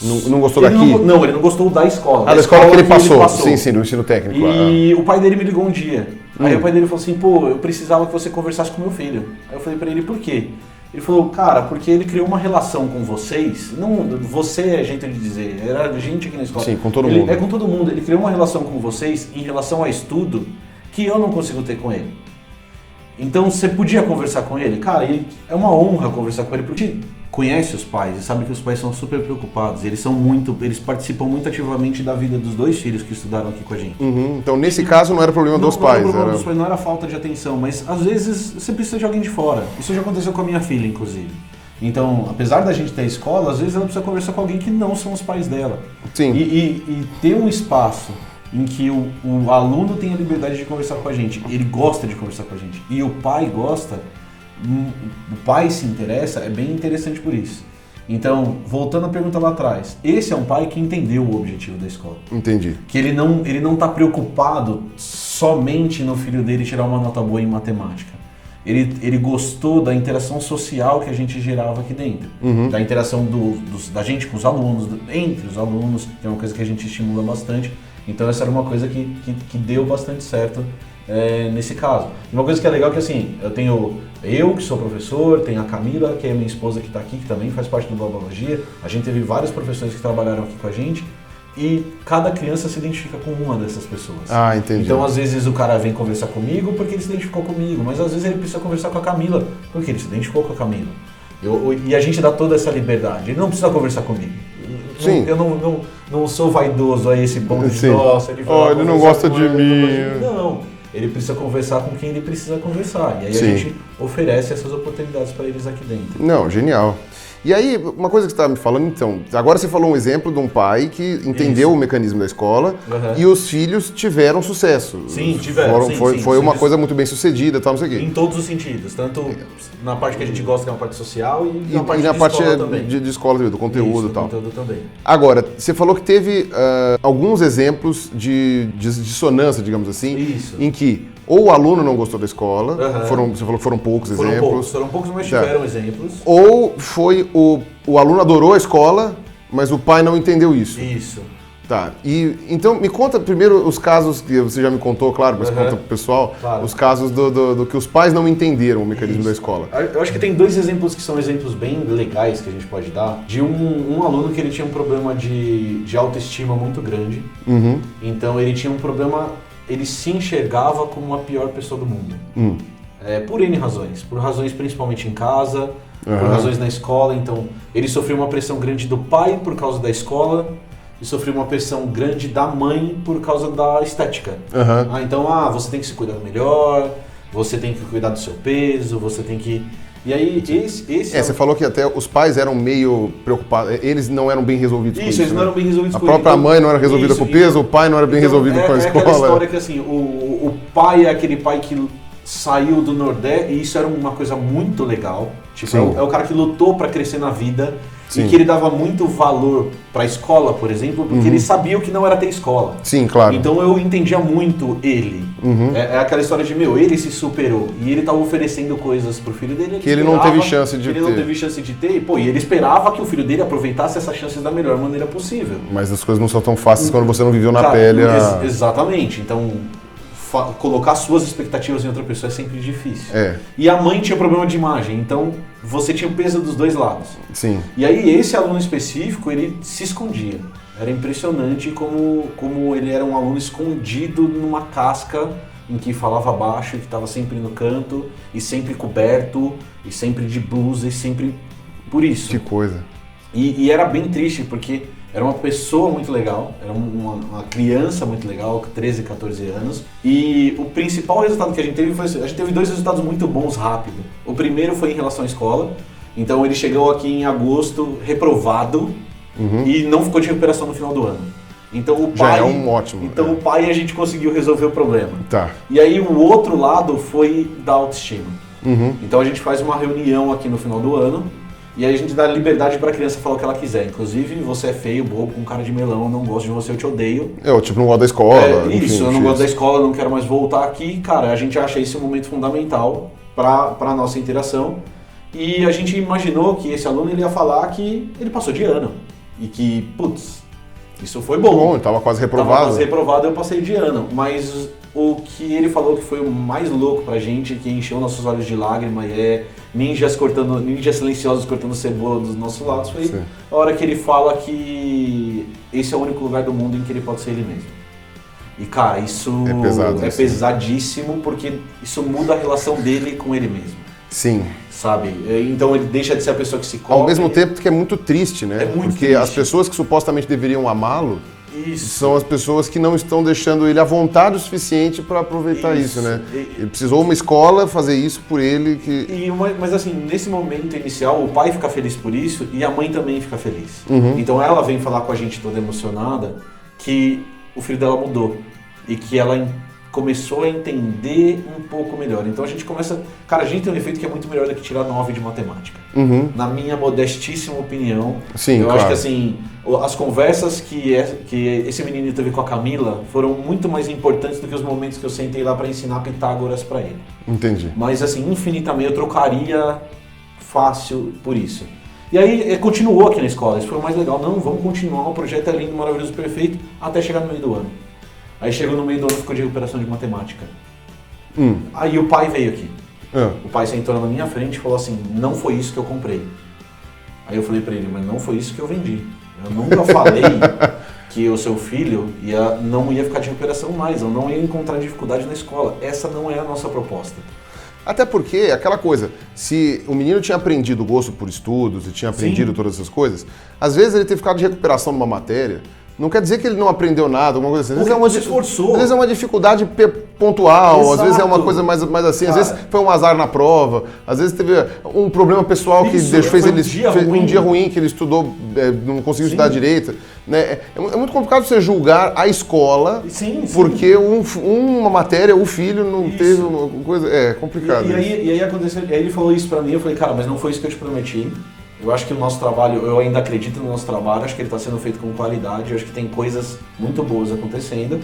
Não gostou daqui? Não, ele não gostou da escola. Da escola que ele passou. Sim, do ensino técnico. E o pai dele me ligou um dia. Aí o pai dele falou assim, pô, eu precisava que você conversasse com meu filho. Aí eu falei pra ele, por quê? Ele falou, cara, porque ele criou uma relação com vocês, não, você é jeito de dizer, era gente aqui na escola. Sim, com todo mundo. É com todo mundo, ele criou uma relação com vocês em relação a estudo que eu não consigo ter com ele. Então você podia conversar com ele? Cara, é uma honra conversar com ele, porque conhece os pais e sabe que os pais são super preocupados, eles participam muito ativamente da vida dos 2 filhos que estudaram aqui com a gente. Então nesse caso não era problema dos pais. Não era falta de atenção, mas às vezes você precisa de alguém de fora. Isso já aconteceu com a minha filha, inclusive. Então, apesar da gente ter escola, às vezes ela precisa conversar com alguém que não são os pais dela. Sim. E ter um espaço em que o aluno tem a liberdade de conversar com a gente, ele gosta de conversar com a gente, e o pai gosta, o pai se interessa, é bem interessante por isso. Então, voltando à pergunta lá atrás, esse é um pai que entendeu o objetivo da escola. Entendi. Que ele não está preocupado somente no filho dele tirar uma nota boa em matemática. Ele gostou da interação social que a gente gerava aqui dentro. Da interação da gente com os alunos, entre os alunos, que é uma coisa que a gente estimula bastante. Então essa era uma coisa que deu bastante certo nesse caso. E uma coisa que é legal é que assim, eu que sou professor, tenho a Camila, que é minha esposa que está aqui, que também faz parte do Blabologia. A gente teve vários professores que trabalharam aqui com a gente e cada criança se identifica com uma dessas pessoas. Ah, entendi. Então às vezes o cara vem conversar comigo porque ele se identificou comigo, mas às vezes ele precisa conversar com a Camila porque ele se identificou com a Camila. E a gente dá toda essa liberdade, ele não precisa conversar comigo. Sim. Eu não sou vaidoso a esse ponto de, nossa, ele não gosta de mim. Não, ele precisa conversar com quem ele precisa conversar. E aí a gente oferece essas oportunidades para eles aqui dentro. Não, genial. E aí, uma coisa que você estava me falando, então, agora você falou um exemplo de um pai que entendeu o mecanismo da escola e os filhos tiveram sucesso. Sim, tiveram. Foi uma coisa muito bem sucedida, tal, não sei o quê. Em todos os sentidos, tanto na parte que a gente gosta, que é uma parte social, e na parte de escola também. De escola, do conteúdo e tal. Conteúdo também. Agora, você falou que teve alguns exemplos de dissonância, digamos assim, em que ou o aluno não gostou da escola, você falou que foram poucos exemplos. Foram poucos, mas tiveram exemplos. Ou foi o aluno adorou a escola, mas o pai não entendeu isso. Isso. Tá, então me conta primeiro os casos que você já me contou, claro, mas conta pro pessoal, os casos do que os pais não entenderam o mecanismo da escola. Eu acho que tem 2 exemplos que são exemplos bem legais que a gente pode dar, de um aluno que ele tinha um problema de autoestima muito grande, então ele tinha um problema, ele se enxergava como a pior pessoa do mundo, por N razões, por razões principalmente em casa, por razões na escola, então ele sofreu uma pressão grande do pai por causa da escola, e sofreu uma pressão grande da mãe por causa da estética. Então, você tem que se cuidar melhor, você tem que cuidar do seu peso, você tem que... E aí, você falou que até os pais eram meio preocupados, eles não eram bem resolvidos com isso. Eles não eram bem resolvidos com isso. A própria mãe não era resolvida com o peso, o pai não era bem resolvido com a escola. É aquela história que assim, o pai é aquele pai que saiu do Nordeste, e isso era uma coisa muito legal. Tipo, é o cara que lutou para crescer na vida. E que ele dava muito valor para a escola, por exemplo, porque ele sabia o que não era ter escola. Sim, claro. Então eu entendia muito ele. É aquela história de, ele se superou e ele estava oferecendo coisas pro filho dele que ele não teve chance de ter. Ele não teve chance de ter, e ele esperava que o filho dele aproveitasse essas chances da melhor maneira possível. Mas as coisas não são tão fáceis quando você não viveu na pele. Exatamente. Então, colocar suas expectativas em outra pessoa é sempre difícil. É. E a mãe tinha problema de imagem, então você tinha o peso dos dois lados. Sim. E aí esse aluno específico, ele se escondia. Era impressionante como ele era um aluno escondido numa casca em que falava baixo, que estava sempre no canto, e sempre coberto, e sempre de blusa, e sempre por isso. Que coisa. E era bem triste, porque era uma pessoa muito legal, era uma criança muito legal, 13, 14 anos. E o principal resultado que a gente teve foi... A gente teve 2 resultados muito bons rápido. O primeiro foi em relação à escola. Então ele chegou aqui em agosto reprovado e não ficou de recuperação no final do ano. Então o pai... Já é um ótimo. Então o pai a gente conseguiu resolver o problema. Tá. E aí o outro lado foi da autoestima. Então a gente faz uma reunião aqui no final do ano e aí a gente dá liberdade pra criança falar o que ela quiser. Inclusive, você é feio, bobo, com cara de melão, eu não gosto de você, eu te odeio. Eu, tipo, não gosto da escola. Isso, enfim, eu não gosto da escola, não quero mais voltar aqui. Cara, a gente acha esse um momento fundamental pra nossa interação. E a gente imaginou que esse aluno ele ia falar que ele passou de ano. E que, putz, isso foi bom. Ele tava quase reprovado. Tava quase reprovado, eu passei de ano. Mas o que ele falou que foi o mais louco pra gente, que encheu nossos olhos de lágrima e é ninjas silenciosos cortando cebola dos nossos lados, foi Sim. a hora que ele fala que esse é o único lugar do mundo em que ele pode ser ele mesmo. E cara, isso É pesado, assim. pesadíssimo porque isso muda a relação dele com ele mesmo. Sim. Sabe? Então ele deixa de ser a pessoa que se cobre. Ao mesmo tempo que é muito triste, né? É muito Porque triste. as pessoas que supostamente deveriam amá-lo Isso. são as pessoas que não estão deixando ele à vontade o suficiente para aproveitar isso, né? Ele precisou uma escola fazer isso por ele que... Mas assim, nesse momento inicial, o pai fica feliz por isso e a mãe também fica feliz. Então ela vem falar com a gente toda emocionada que o filho dela mudou e que ela começou a entender um pouco melhor. Então a gente começa... Cara, a gente tem um efeito que é muito melhor do que tirar 9 de matemática. Na minha modestíssima opinião. Sim, eu claro. acho que assim, as conversas que esse menino teve com a Camila foram muito mais importantes do que os momentos que eu sentei lá para ensinar Pitágoras para ele. Entendi. Mas assim, infinitamente, eu trocaria fácil por isso. E aí continuou aqui na escola, isso foi o mais legal. Não, vamos continuar, o projeto é lindo, maravilhoso, perfeito, até chegar no meio do ano. Aí chegou no meio do ano, ficou de recuperação de matemática. Aí o pai veio aqui. O pai sentou na minha frente e falou assim, não foi isso que eu comprei. Aí eu falei pra ele, mas não foi isso que eu vendi. Eu nunca falei que o seu filho não ia ficar de recuperação mais, eu não ia encontrar dificuldade na escola. Essa não é a nossa proposta. Até porque, aquela coisa, se o menino tinha aprendido o gosto por estudos e tinha aprendido todas essas coisas, às vezes ele ter ficado de recuperação numa matéria, não quer dizer que ele não aprendeu nada, alguma coisa assim. Às vezes, se esforçou. Às vezes é uma dificuldade pontual, Exato. às vezes é uma coisa mais assim, Cara, às vezes foi um azar na prova, às vezes teve um problema pessoal que fez um dia ruim que ele estudou, não conseguiu estudar direito. Né? É muito complicado você julgar a escola porque uma matéria, o filho não teve uma coisa. É complicado. E aí aconteceu, e aí ele falou isso pra mim, eu falei, cara, mas não foi isso que eu te prometi. Eu acho que o nosso trabalho, eu ainda acredito no nosso trabalho, acho que ele está sendo feito com qualidade, eu acho que tem coisas muito boas acontecendo.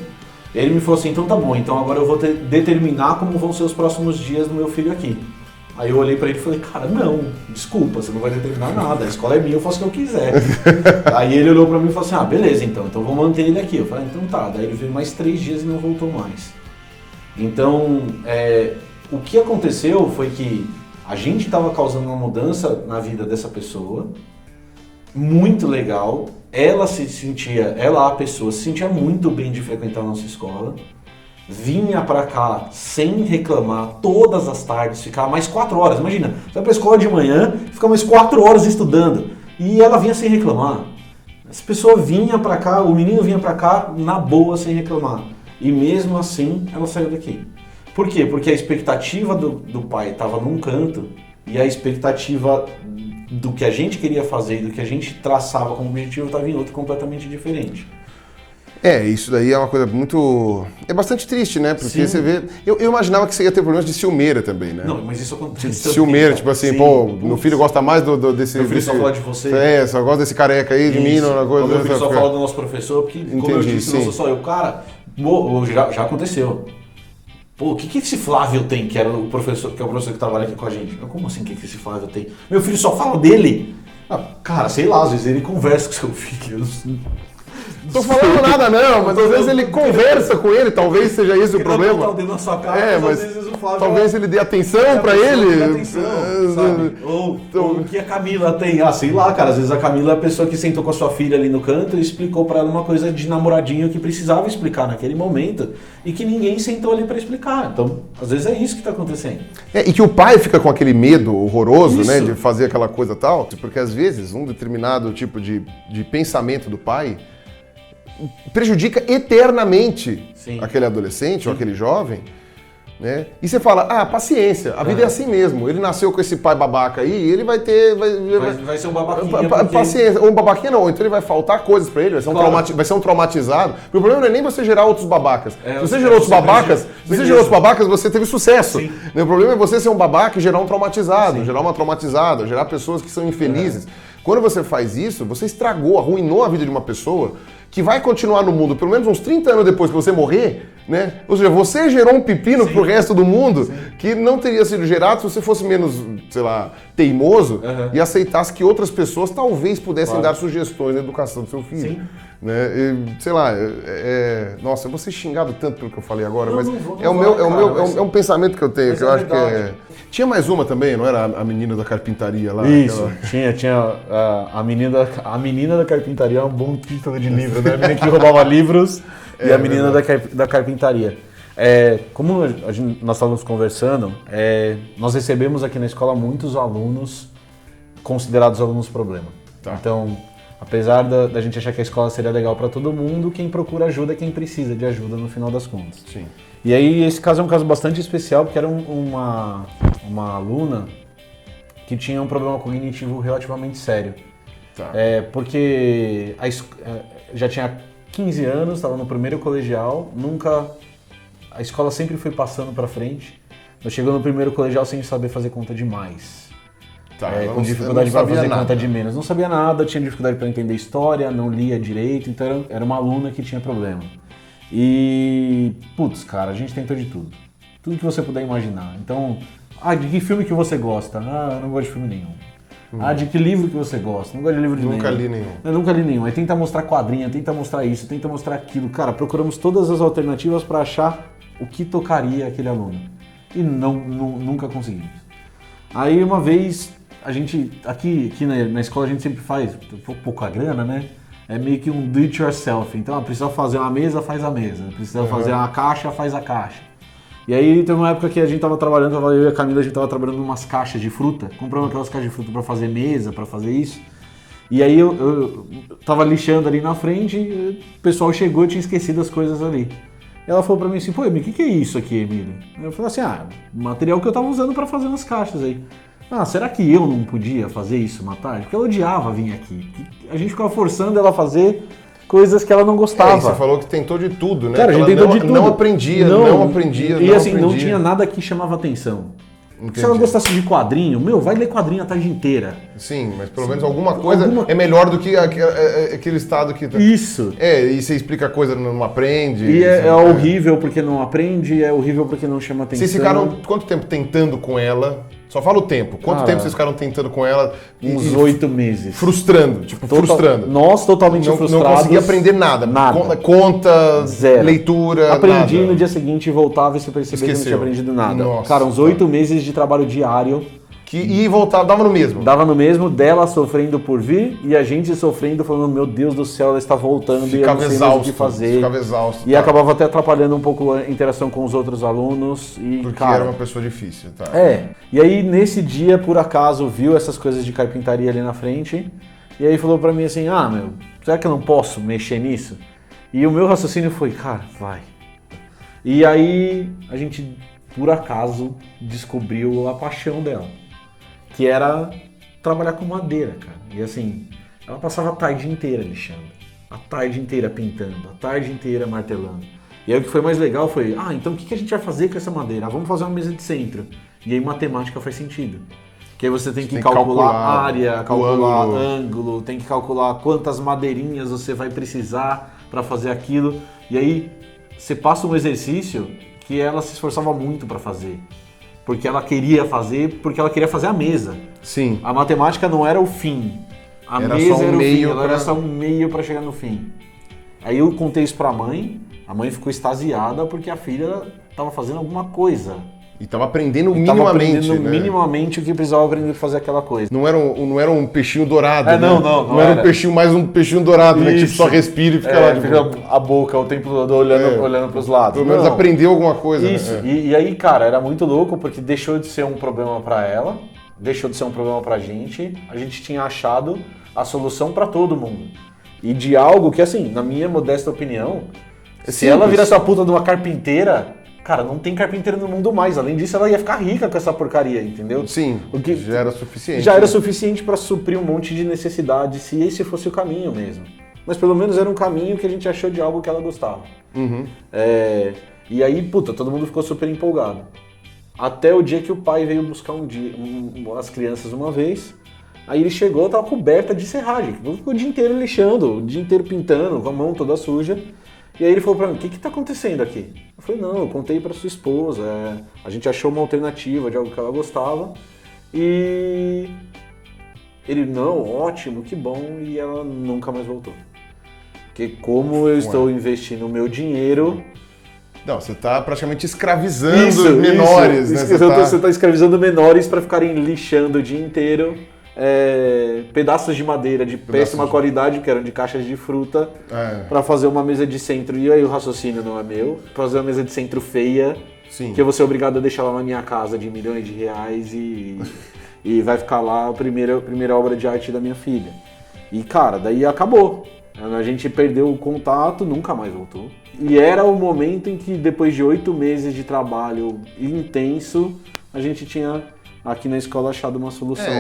E ele me falou assim, então tá bom, então agora eu vou determinar como vão ser os próximos dias do meu filho aqui. Aí eu olhei pra ele e falei, cara, não, desculpa, você não vai determinar nada, a escola é minha, eu faço o que eu quiser. Aí ele olhou pra mim e falou assim, beleza então vou manter ele aqui. Eu falei, então tá, daí ele veio mais 3 dias e não voltou mais. Então, o que aconteceu foi que a gente estava causando uma mudança na vida dessa pessoa, muito legal. A pessoa se sentia muito bem de frequentar a nossa escola. Vinha pra cá sem reclamar todas as tardes, ficava mais 4 horas. Imagina, você vai pra escola de manhã, fica mais 4 horas estudando. E ela vinha sem reclamar. Essa pessoa vinha pra cá, o menino vinha pra cá na boa, sem reclamar. E mesmo assim, ela saiu daqui. Por quê? Porque a expectativa do pai estava num canto e a expectativa do que a gente queria fazer, do que a gente traçava como objetivo, estava em outro completamente diferente. Isso daí é uma coisa muito... É bastante triste, né? Porque você vê... Eu imaginava que você ia ter problemas de ciumeira também, né? Não, mas isso acontece. Ciumeira, tipo assim, meu filho gosta mais desse... Meu filho só fala de você. Só gosta desse careca aí, de mim, uma coisa... Meu filho só fala do nosso professor, porque, como eu disse, não sou só eu. Cara, já aconteceu. Pô, o que esse Flávio tem, que era o professor, que é o professor que trabalha aqui com a gente? Como assim, o que esse Flávio tem? Meu filho só fala dele. Cara, sei lá, às vezes ele conversa com seu filho. Não tô falando nada não, mas às vezes ele conversa com ele, talvez seja esse o problema. Botar o dedo na sua cara, mas às vezes o Flávio talvez ele dê atenção pra ele. Atenção, sabe? Ou o que a Camila tem? Sei lá, cara, às vezes a Camila é a pessoa que sentou com a sua filha ali no canto e explicou pra ela uma coisa de namoradinho que precisava explicar naquele momento e que ninguém sentou ali pra explicar. Então, às vezes é isso que tá acontecendo. E que o pai fica com aquele medo horroroso, né, de fazer aquela coisa tal, porque às vezes um determinado tipo de pensamento do pai prejudica eternamente aquele adolescente ou aquele jovem, Né? E você fala, paciência, a vida é assim mesmo. Ele nasceu com esse pai babaca aí, ele vai ter... Vai ser um babaquinha. Paciência, ou um babaquinha não, então ele vai faltar coisas pra ele, vai ser um traumatizado. O problema não é nem você gerar outros babacas. Se você gerou outros babacas, você teve sucesso. O problema é você ser um babaca e gerar um traumatizado, gerar uma traumatizada, gerar pessoas que são infelizes. Quando você faz isso, você estragou, arruinou a vida de uma pessoa que vai continuar no mundo pelo menos uns 30 anos depois que você morrer, né? Ou seja, você gerou um pepino pro resto do mundo que não teria sido gerado se você fosse menos, sei lá, teimoso e aceitasse que outras pessoas talvez pudessem dar sugestões na educação do seu filho. Sim. Né? Sei lá, nossa, eu vou ser xingado tanto pelo que eu falei agora, mas é um pensamento que eu tenho, que eu acho que é... Tinha mais uma também, não era a menina da carpintaria lá? Isso, tinha a menina da carpintaria, é um bom título de livro, né? A menina que roubava livros e a menina da carpintaria. Como nós estávamos conversando, nós recebemos aqui na escola muitos alunos considerados alunos problema. Tá. Então, apesar da gente achar que a escola seria legal para todo mundo, quem procura ajuda é quem precisa de ajuda no final das contas. Sim. E aí esse caso é um caso bastante especial, porque era uma aluna que tinha um problema cognitivo relativamente sério. Tá. Porque já tinha 15 anos, estava no primeiro colegial, a escola sempre foi passando para frente. Ela chegou no primeiro colegial sem saber fazer conta de mais. Tá, Com dificuldade para fazer conta de menos. Não sabia nada, tinha dificuldade para entender história, não lia direito, então era uma aluna que tinha problema. E, putz, cara, a gente tentou de tudo. Tudo que você puder imaginar. Então, de que filme que você gosta? Eu não gosto de filme nenhum. De que livro que você gosta? Não gosto de livro de nenhum. Nunca li nenhum. Eu nunca li nenhum. Aí tenta mostrar quadrinha, tenta mostrar isso, tenta mostrar aquilo. Cara, procuramos todas as alternativas para achar o que tocaria aquele aluno. E nunca conseguimos. Aí uma vez, a gente, aqui na escola a gente sempre faz, pouca grana, né? É meio que um do it yourself. Então, precisa fazer uma mesa, faz a mesa. Precisa fazer uma caixa, faz a caixa. E aí teve uma época que a gente tava trabalhando, eu e a Camila, a gente tava trabalhando em umas caixas de fruta. Compramos aquelas caixas de fruta para fazer mesa, para fazer isso. E aí eu tava lixando ali na frente, e o pessoal chegou e tinha esquecido as coisas ali. E ela falou pra mim assim, pô, Emílio, o que é isso aqui, Emílio? Eu falei assim, material que eu tava usando para fazer umas caixas aí. Será que eu não podia fazer isso uma tarde? Porque ela odiava vir aqui. A gente ficava forçando ela a fazer coisas que ela não gostava. Você falou que tentou de tudo, né? Cara, a gente tentou de tudo. Não aprendia. E assim, não tinha nada que chamava atenção. Entendi. Se ela gostasse de quadrinho, vai ler quadrinho a tarde inteira. Sim, mas pelo menos alguma coisa é melhor do que aquele estado que... Isso. E você explica a coisa, não aprende. E é horrível porque não aprende, é horrível porque não chama atenção. Vocês ficaram quanto tempo tentando com ela? Só fala o tempo. Quanto tempo vocês ficaram tentando com ela? Uns 8 meses. Frustrando, frustrando. Nós totalmente frustrados. Não consegui aprender nada. Conta, zero. Leitura, aprendi nada. No dia seguinte, voltava e se percebia que não tinha aprendido nada. Nossa, cara, uns 8 meses de trabalho diário. E voltava, dava no mesmo. Dava no mesmo, dela sofrendo por vir e a gente sofrendo, falando, meu Deus do céu, ela está voltando e eu não sei mais o que fazer. Ficava exausto. E acabava até atrapalhando um pouco a interação com os outros alunos. Porque era uma pessoa difícil, tá? E aí nesse dia, por acaso, viu essas coisas de carpintaria ali na frente e aí falou pra mim assim, será que eu não posso mexer nisso? E o meu raciocínio foi, cara, vai. E aí a gente, por acaso, descobriu a paixão dela. Que era trabalhar com madeira, cara. E assim, ela passava a tarde inteira lixando, a tarde inteira pintando, a tarde inteira martelando. E aí o que foi mais legal foi, então o que a gente vai fazer com essa madeira? Vamos fazer uma mesa de centro. E aí matemática faz sentido. Que aí você tem que calcular área, calcular ângulo, tem que calcular quantas madeirinhas você vai precisar para fazer aquilo. E aí você passa um exercício que ela se esforçava muito para fazer. Porque ela queria fazer a mesa. Sim. A matemática não era o fim. A mesa era o fim, ela era só um meio para chegar no fim. Aí eu contei isso pra mãe, a mãe ficou extasiada porque a filha estava fazendo alguma coisa. E estava aprendendo minimamente. Minimamente o que precisava aprender para fazer aquela coisa. Não era um peixinho dourado. Não era um peixinho, mais um peixinho dourado, né? Tipo, só respira e fica lá. Fica a boca o tempo todo olhando para os lados. Pelo menos aprendeu alguma coisa. Isso. Né? E aí, cara, era muito louco porque deixou de ser um problema para ela, deixou de ser um problema pra gente. A gente tinha achado a solução para todo mundo. E de algo que, assim, na minha modesta opinião, se ela virasse a puta de uma carpinteira, cara, não tem carpinteiro no mundo mais. Além disso, ela ia ficar rica com essa porcaria, entendeu? Sim, O que já era suficiente. já era suficiente para suprir um monte de necessidade, se esse fosse o caminho mesmo. Mas pelo menos era um caminho que a gente achou de algo que ela gostava. E aí, puta, todo mundo ficou super empolgado. Até o dia que o pai veio buscar as crianças uma vez. Aí ele chegou, tava coberta de serragem. Ficou o dia inteiro lixando, o dia inteiro pintando, com a mão toda suja. E aí ele falou pra mim, o que tá acontecendo aqui? Eu falei, não, eu contei pra sua esposa, a gente achou uma alternativa de algo que ela gostava. E ele, não, ótimo, que bom, e ela nunca mais voltou. Porque como eu estou investindo o meu dinheiro... Não, você está praticamente escravizando menores, né? Você tá escravizando menores para ficarem lixando o dia inteiro pedaços de madeira de péssima qualidade, que eram de caixas de fruta, para fazer uma mesa de centro. E aí o raciocínio não é meu. Fazer uma mesa de centro feia, Sim. que eu vou ser obrigado a deixar lá na minha casa de milhões de reais e vai ficar lá a primeira obra de arte da minha filha. E cara, daí acabou. A gente perdeu o contato, nunca mais voltou. E era o momento em que, depois de 8 meses de trabalho intenso, a gente tinha aqui na escola achado uma solução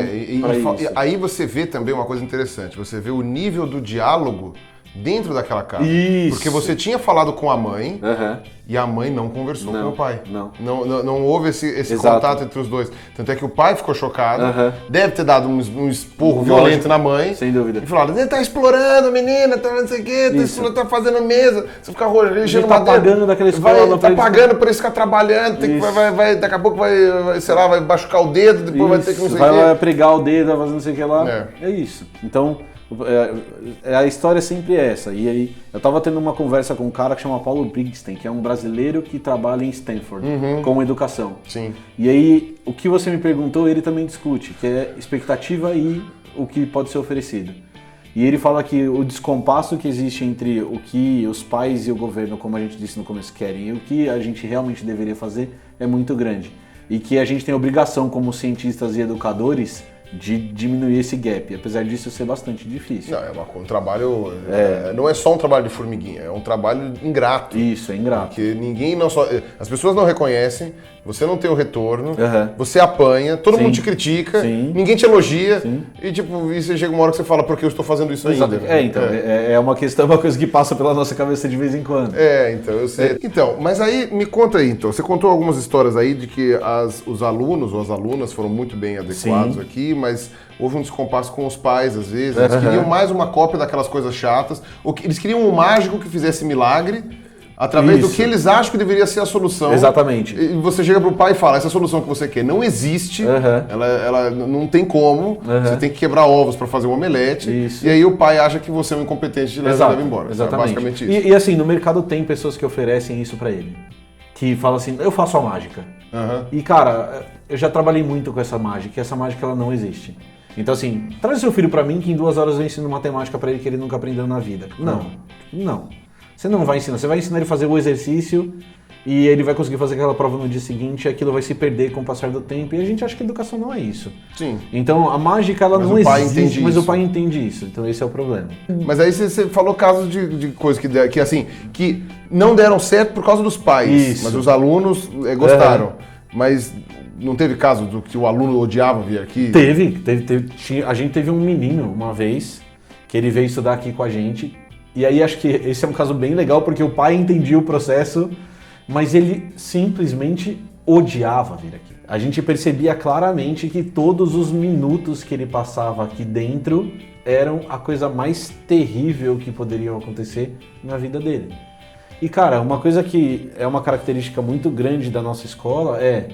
para isso. Aí você vê também uma coisa interessante, você vê o nível do diálogo dentro daquela casa. Isso. Porque você tinha falado com a mãe e a mãe não conversou com o pai. Não houve esse contato entre os dois. Tanto é que o pai ficou chocado, deve ter dado um esporro violento na mãe. Sem dúvida. E falado, ele tá explorando a menina, tá não sei o quê, tá fazendo mesa, você fica enchendo tá pagando daquela escola. Tá pagando pra ele ficar trabalhando, daqui a pouco vai machucar o dedo, depois vai ter que não sei o quê. Vai pregar o dedo, vai fazer não sei o que lá. É isso. Então... a história é sempre essa. E aí, eu tava tendo uma conversa com um cara que chama Paulo Brigsten, que é um brasileiro que trabalha em Stanford com educação. Sim. E aí, o que você me perguntou, ele também discute, que é expectativa e o que pode ser oferecido. E ele fala que o descompasso que existe entre o que os pais e o governo, como a gente disse no começo, querem e o que a gente realmente deveria fazer é muito grande. E que a gente tem obrigação como cientistas e educadores de diminuir esse gap, apesar disso ser bastante difícil. Não, um trabalho... não é só um trabalho de formiguinha, é um trabalho ingrato. Isso, é ingrato. Porque as pessoas não reconhecem, você não tem o retorno, você apanha, todo mundo te critica, ninguém te elogia, e você chega uma hora que você fala, por que eu estou fazendo isso ainda? Então, é uma questão, uma coisa que passa pela nossa cabeça de vez em quando. Então, eu sei. Então, mas aí, me conta aí, então, você contou algumas histórias aí de que os alunos ou as alunas foram muito bem adequados aqui, mas houve um descompasso com os pais, às vezes. Eles queriam mais uma cópia daquelas coisas chatas. Eles queriam um mágico que fizesse milagre através do que eles acham que deveria ser a solução. Exatamente. E você chega pro pai e fala, essa solução que você quer não existe, ela não tem como, você tem que quebrar ovos para fazer um omelete. Isso. E aí o pai acha que você é um incompetente e leva embora. Exatamente. É basicamente isso. E assim, no mercado tem pessoas que oferecem isso para ele. Que falam assim, eu faço a mágica. E cara, eu já trabalhei muito com essa mágica, e essa mágica ela não existe. Então assim, traz seu filho para mim que em 2 horas eu ensino matemática para ele que ele nunca aprendeu na vida. Não. Você não vai ensinar, você vai ensinar ele a fazer o exercício e ele vai conseguir fazer aquela prova no dia seguinte e aquilo vai se perder com o passar do tempo. E a gente acha que a educação não é isso. Sim. Então a mágica ela não existe, mas o pai entende isso. Então esse é o problema. Mas aí você falou casos de coisas que não deram certo por causa dos pais, isso. Mas os alunos gostaram. Mas não teve caso do que o aluno odiava vir aqui? Teve. A gente teve um menino uma vez que ele veio estudar aqui com a gente. E aí acho que esse é um caso bem legal porque o pai entendia o processo, mas ele simplesmente odiava vir aqui. A gente percebia claramente que todos os minutos que ele passava aqui dentro eram a coisa mais terrível que poderiam acontecer na vida dele. E cara, uma coisa que é uma característica muito grande da nossa escola é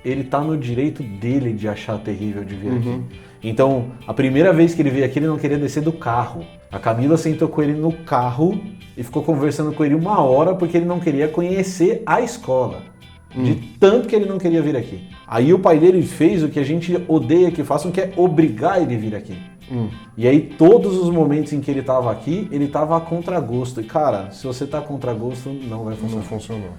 ele tá no direito dele de achar terrível de vir aqui. Então, a primeira vez que ele veio aqui, ele não queria descer do carro. A Camila sentou com ele no carro e ficou conversando com ele 1 hora porque ele não queria conhecer a escola. De tanto que ele não queria vir aqui. Aí o pai dele fez o que a gente odeia que façam, que é obrigar ele a vir aqui. E aí todos os momentos em que ele estava aqui, ele estava a contragosto. E cara, se você está a contragosto, não vai funcionar. Não funcionou.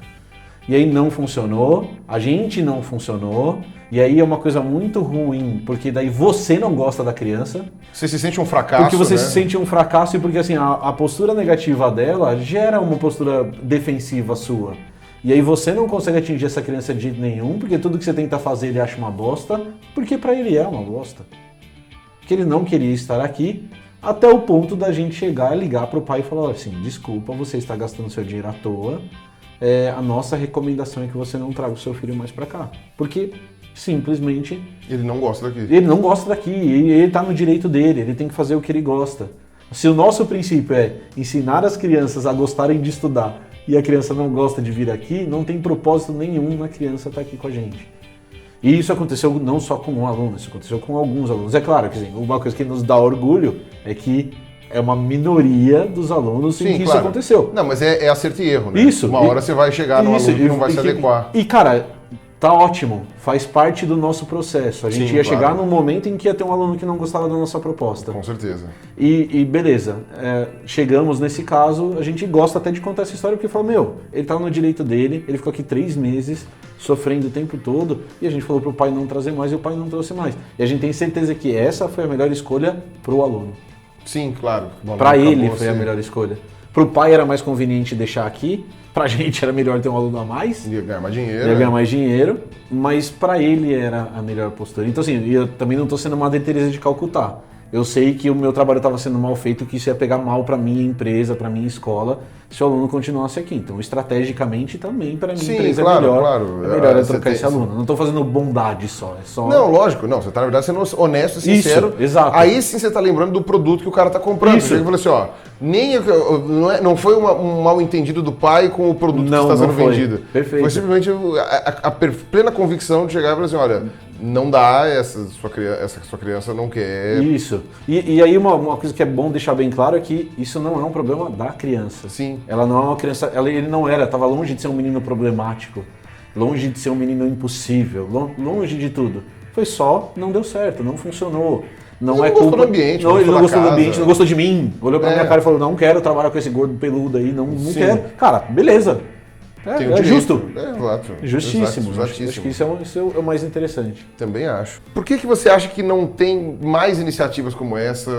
E aí não funcionou, a gente não funcionou, e aí é uma coisa muito ruim, porque daí você não gosta da criança. Você se sente um fracasso, porque você né? se sente um fracasso e porque assim, a postura negativa dela gera uma postura defensiva sua. E aí você não consegue atingir essa criança de jeito nenhum, porque tudo que você tenta fazer ele acha uma bosta, porque pra ele é uma bosta. Que ele não queria estar aqui, até o ponto da gente chegar e ligar pro pai e falar assim, desculpa, você está gastando seu dinheiro à toa, a nossa recomendação é que você não traga o seu filho mais pra cá. Porque simplesmente Ele não gosta daqui. ele não gosta daqui, e ele tá no direito dele, ele tem que fazer o que ele gosta. Se o nosso princípio é ensinar as crianças a gostarem de estudar e a criança não gosta de vir aqui, não tem propósito nenhum na criança estar aqui com a gente. E isso aconteceu não só com um aluno, isso aconteceu com alguns alunos. É claro que assim, uma coisa que nos dá orgulho é que é uma minoria dos alunos em que isso aconteceu. Não, mas é acerto e erro, né? Isso. Uma hora você vai chegar num aluno que não vai se adequar. E cara, tá ótimo, faz parte do nosso processo. A gente ia chegar num momento em que ia ter um aluno que não gostava da nossa proposta. Com certeza. E beleza, chegamos nesse caso, a gente gosta até de contar essa história porque fala, ele tá no direito dele, ele ficou aqui 3 meses, sofrendo o tempo todo, e a gente falou pro pai não trazer mais e o pai não trouxe mais. E a gente tem certeza que essa foi a melhor escolha pro aluno. Sim, claro. Para ele foi a melhor escolha. Pro pai era mais conveniente deixar aqui, pra gente era melhor ter um aluno a mais. Ia ganhar mais dinheiro. Ia ganhar mais dinheiro, mas pra ele era a melhor postura. Então assim, eu também não tô sendo Madre Teresa de Calcutá. Eu sei que o meu trabalho estava sendo mal feito, que isso ia pegar mal para minha empresa, para minha escola, se o aluno continuasse aqui. Então, estrategicamente também para minha empresa claro, é melhor. Claro. É melhor eu trocar esse aluno. Não estou fazendo bondade só, é só. Não, lógico, não. Você está na verdade sendo honesto e sincero. Isso, exato. Aí sim você está lembrando do produto que o cara está comprando. Isso. Você falou assim, não foi um mal entendido do pai com o produto que está sendo vendido. Perfeito. Foi simplesmente a plena convicção de chegar e falar assim, olha, não dá, essa sua criança não quer. Isso. E aí uma coisa que é bom deixar bem claro é que isso não é um problema da criança. Sim. Ela não é uma criança, ele não era, estava longe de ser um menino problemático, longe de ser um menino impossível, longe de tudo. Foi só, não deu certo, não funcionou. Não é culpa. Do ambiente, não, ele não gostou do casa. ambiente, não gostou de mim. Olhou pra minha cara e falou, não quero trabalhar com esse gordo peludo aí, não quero. Cara, beleza. É justo. Exato. Justíssimo. Exatíssimo. Acho que isso é o mais interessante. Também acho. Por que você acha que não tem mais iniciativas como essa?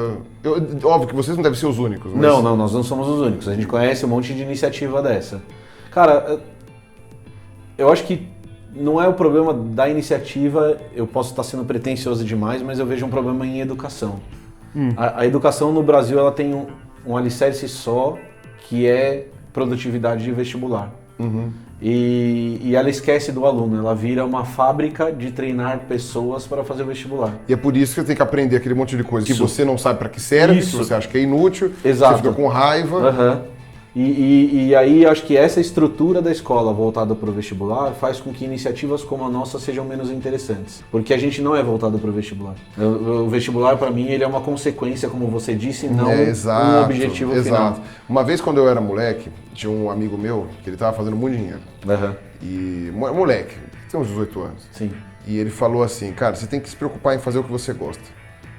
Óbvio que vocês não devem ser os únicos. Mas... Não, nós não somos os únicos. A gente conhece um monte de iniciativa dessa. Cara, eu acho que não é o problema da iniciativa, eu posso estar sendo pretensioso demais, mas eu vejo um problema em educação. A educação no Brasil ela tem um alicerce só, que é produtividade de vestibular. E ela esquece do aluno, ela vira uma fábrica de treinar pessoas para fazer o vestibular. E é por isso que você tem que aprender aquele monte de coisa que você não sabe para que serve, que você acha que é inútil, Exato. você fica com raiva. E aí acho que essa estrutura da escola voltada para o vestibular faz com que iniciativas como a nossa sejam menos interessantes. Porque a gente não é voltado para o vestibular. O vestibular, para mim, ele é uma consequência, como você disse, não um objetivo final. Uma vez, quando eu era moleque, tinha um amigo meu que ele estava fazendo muito dinheiro. E moleque, tem uns 18 anos. Sim. E ele falou assim, cara, você tem que se preocupar em fazer o que você gosta.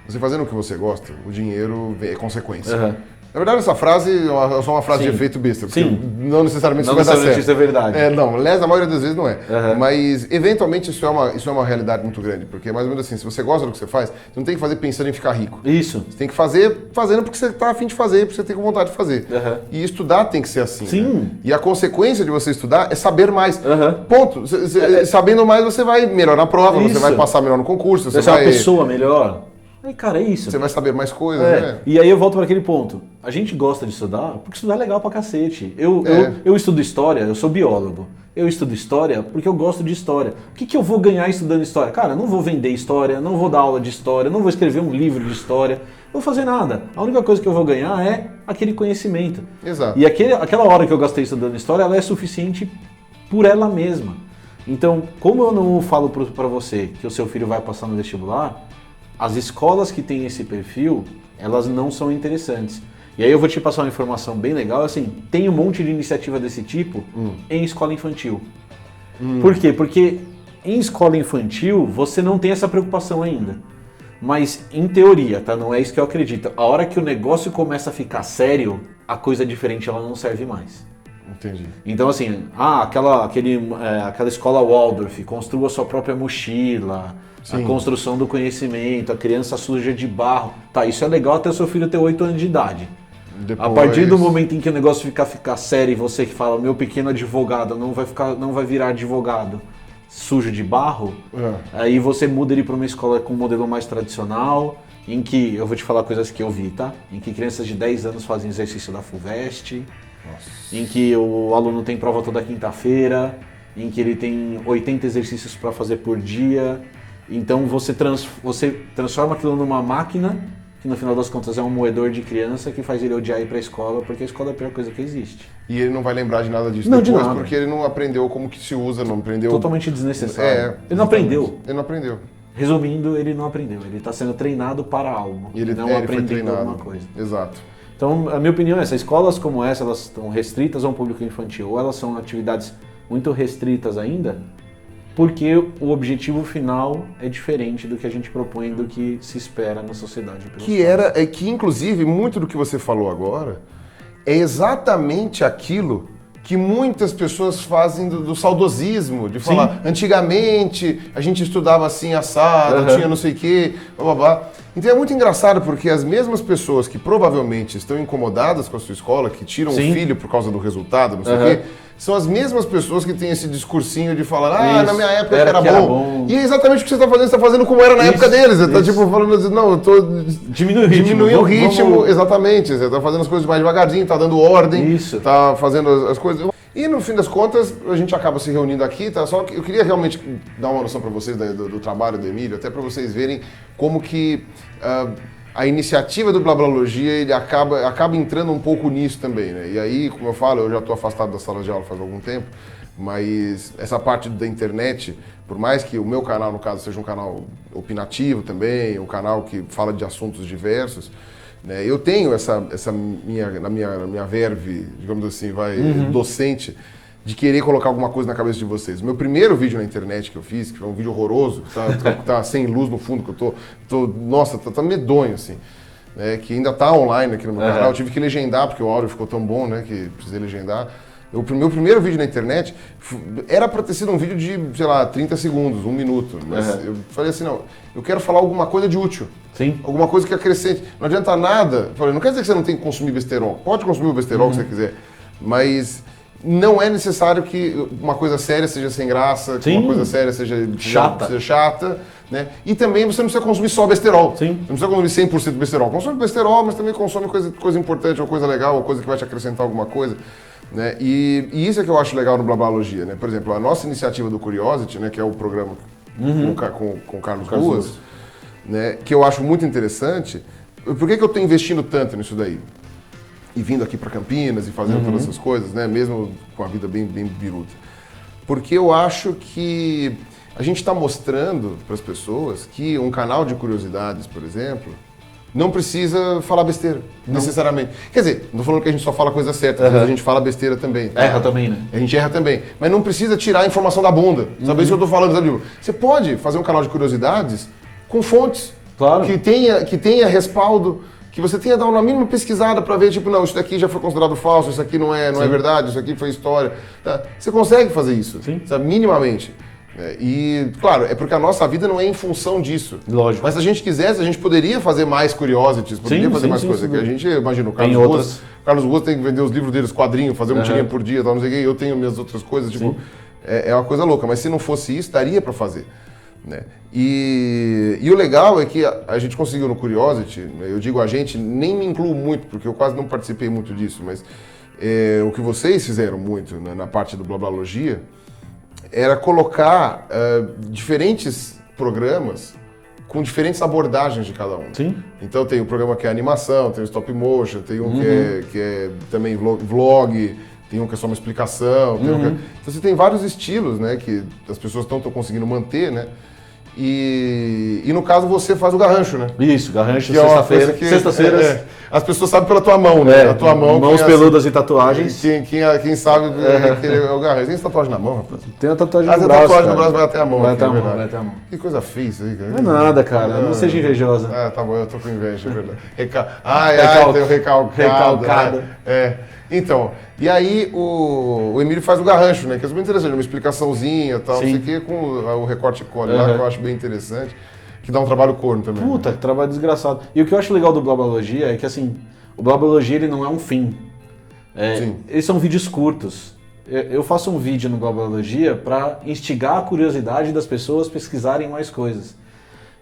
Você fazendo o que você gosta, o dinheiro é consequência. Na verdade, essa frase é só uma frase de efeito besta, porque não necessariamente isso vai dar certo. Isso é verdade. Não, aliás, na maioria das vezes não é. Mas, eventualmente, isso é uma realidade muito grande, porque é mais ou menos assim, se você gosta do que você faz, você não tem que fazer pensando em ficar rico. Isso. Você tem que fazer fazendo porque você está afim de fazer, porque você tem vontade de fazer. E estudar tem que ser assim. Sim. Né? E a consequência de você estudar é saber mais. Ponto. Sabendo mais, você vai melhor na prova, você vai passar melhor no concurso. Você vai ser uma pessoa melhor. Aí, cara, é isso. Você vai saber mais coisas, né? E aí eu volto para aquele ponto. A gente gosta de estudar porque estudar é legal pra cacete. Eu estudo história, eu sou biólogo. Eu estudo história porque eu gosto de história. O que eu vou ganhar estudando história? Cara, eu não vou vender história, não vou dar aula de história, não vou escrever um livro de história, não vou fazer nada. A única coisa que eu vou ganhar é aquele conhecimento. Exato. E aquela hora que eu gastei estudando história, ela é suficiente por ela mesma. Então, como eu não falo para você que o seu filho vai passar no vestibular, as escolas que têm esse perfil, elas não são interessantes. E aí eu vou te passar uma informação bem legal, assim, tem um monte de iniciativa desse tipo em escola infantil. Por quê? Porque em escola infantil você não tem essa preocupação ainda. Mas em teoria, tá? Não é isso que eu acredito. A hora que o negócio começa a ficar sério, a coisa diferente ela não serve mais. Entendi. Então assim, aquela escola Waldorf, construa sua própria mochila, a construção do conhecimento, a criança suja de barro. Tá, isso é legal até o seu filho ter 8 anos de idade. Depois... A partir do momento em que o negócio ficar sério e você que fala, meu pequeno advogado não vai virar advogado sujo de barro, aí você muda ele para uma escola com um modelo mais tradicional, em que, eu vou te falar coisas que eu vi, tá? Em que crianças de 10 anos fazem exercício da FUVEST, em que o aluno tem prova toda quinta-feira, em que ele tem 80 exercícios para fazer por dia. Então você transforma aquilo numa máquina, que no final das contas é um moedor de criança que faz ele odiar ir para a escola, porque a escola é a pior coisa que existe. E ele não vai lembrar de nada disso Não, depois, de nada. porque ele não aprendeu como que se usa, não aprendeu... Totalmente desnecessário. Ele não exatamente. aprendeu. Ele não aprendeu. Resumindo, ele não aprendeu. Ele está sendo treinado para algo, E ele não foi aprendendo treinado. alguma coisa. Exato. Então, a minha opinião é essa. Escolas como essa, elas estão restritas a um público infantil, ou elas são atividades muito restritas ainda, porque o objetivo final é diferente do que a gente propõe, do que se espera na sociedade. Que inclusive, muito do que você falou agora é exatamente aquilo que muitas pessoas fazem do saudosismo, de falar, antigamente a gente estudava assim assado, tinha não sei o quê, blá blá blá. Então é muito engraçado porque as mesmas pessoas que provavelmente estão incomodadas com a sua escola, que tiram o filho por causa do resultado, não sei o quê, são as mesmas pessoas que têm esse discursinho de falar, na minha época era bom. E é exatamente o que você está fazendo como era na época deles. Você está tipo falando assim, não, eu tô diminuindo o ritmo, exatamente. Você está fazendo as coisas mais devagarzinho, está dando ordem, está fazendo as coisas. E no fim das contas, a gente acaba se reunindo aqui, tá? Só que eu queria realmente dar uma noção para vocês do trabalho do Emílio, até para vocês verem como que a iniciativa do Blablalogia, ele acaba entrando um pouco nisso também, né? E aí, como eu falo, eu já estou afastado da sala de aula faz algum tempo, mas essa parte da internet, por mais que o meu canal, no caso, seja um canal opinativo também, um canal que fala de assuntos diversos, né, eu tenho na minha verve, digamos assim, docente, de querer colocar alguma coisa na cabeça de vocês. Meu primeiro vídeo na internet que eu fiz, que foi um vídeo horroroso, que tá sem luz no fundo, que eu nossa, tá medonho, assim, né, que ainda tá online aqui no meu canal. Eu tive que legendar, porque o áudio ficou tão bom, né, que precisei legendar. O meu primeiro vídeo na internet era para ter sido um vídeo de, sei lá, 30 segundos, 1 minuto. Mas eu falei assim, não, eu quero falar alguma coisa de útil. Sim. Alguma coisa que acrescente. Não adianta nada. Eu falei, não quer dizer que você não tem que consumir besterol. Pode consumir o besterol que você quiser. Mas não é necessário que uma coisa séria seja sem graça, que uma coisa séria seja chata. Né? E também você não precisa consumir só besterol. Sim. Você não precisa consumir 100% besterol. Consome besterol, mas também consome coisa importante, ou coisa legal, ou coisa que vai te acrescentar alguma coisa. Né? E isso é que eu acho legal no Blablalogia, né? Por exemplo, a nossa iniciativa do Curiosity, né, que é o programa com o Carlos Ruas, né, que eu acho muito interessante. Por que eu estou investindo tanto nisso daí? E vindo aqui para Campinas e fazendo todas essas coisas, né, mesmo com a vida bem biruta. Porque eu acho que a gente está mostrando para as pessoas que um canal de curiosidades, por exemplo, não precisa falar besteira, necessariamente. Quer dizer, não estou falando que a gente só fala coisa certa, a gente fala besteira também. Tá? Erra também, né? A gente erra também. Mas não precisa tirar a informação da bunda. Sabe isso que eu estou falando, sabe? Você pode fazer um canal de curiosidades com fontes que tenha respaldo, que você tenha dado uma mínima pesquisada para ver, tipo, não, isso daqui já foi considerado falso, isso aqui não é verdade, isso aqui foi história. Tá? Você consegue fazer isso, sabe? Minimamente. E, claro, é porque a nossa vida não é em função disso. Lógico. Mas se a gente quisesse, a gente poderia fazer mais curiosities, poderia fazer mais coisas. Que a gente, imagina, o Carlos Ruas tem que vender os livros deles, quadrinho, fazer uma tirinha por dia, tal, não sei o quê, eu tenho minhas outras coisas, tipo, é uma coisa louca. Mas se não fosse isso, daria para fazer. Né? E o legal é que a gente conseguiu no Curiosity, né, eu digo a gente, nem me incluo muito, porque eu quase não participei muito disso, mas o que vocês fizeram muito, né, na parte do Blablalogia, era colocar diferentes programas com diferentes abordagens de cada um. Sim. Então tem o programa que é animação, tem o stop motion, tem um que é também vlog, tem um que é só uma explicação. Tem então você tem vários estilos, né, que as pessoas estão conseguindo manter, né? E no caso você faz o garrancho, né? Isso, garrancho, sexta-feira. Sextas-feiras. As pessoas sabem pela tua mão, né? A tua mão. Mãos peludas e tatuagens. Quem sabe que é o garrancho. Tem tatuagem na mão, rapaz? Tem uma tatuagem no braço. A tatuagem no braço vai até a mão. Vai até a mão. Que coisa feia isso aí, cara. Não é nada, cara. Não seja invejosa. Tá bom, eu tô com inveja, é verdade. Tem o recalcado. Então, e aí o Emílio faz o garrancho, né? Que é super interessante, uma explicaçãozinha e tal, não sei o quê, com o recorte cole lá, que eu acho bem interessante, que dá um trabalho corno também. Puta, que trabalho desgraçado. E o que eu acho legal do Blablalogia é que, assim, O Blabologia ele não é um fim. Sim. Eles são vídeos curtos. Eu faço um vídeo no Blabologia para instigar a curiosidade das pessoas pesquisarem mais coisas.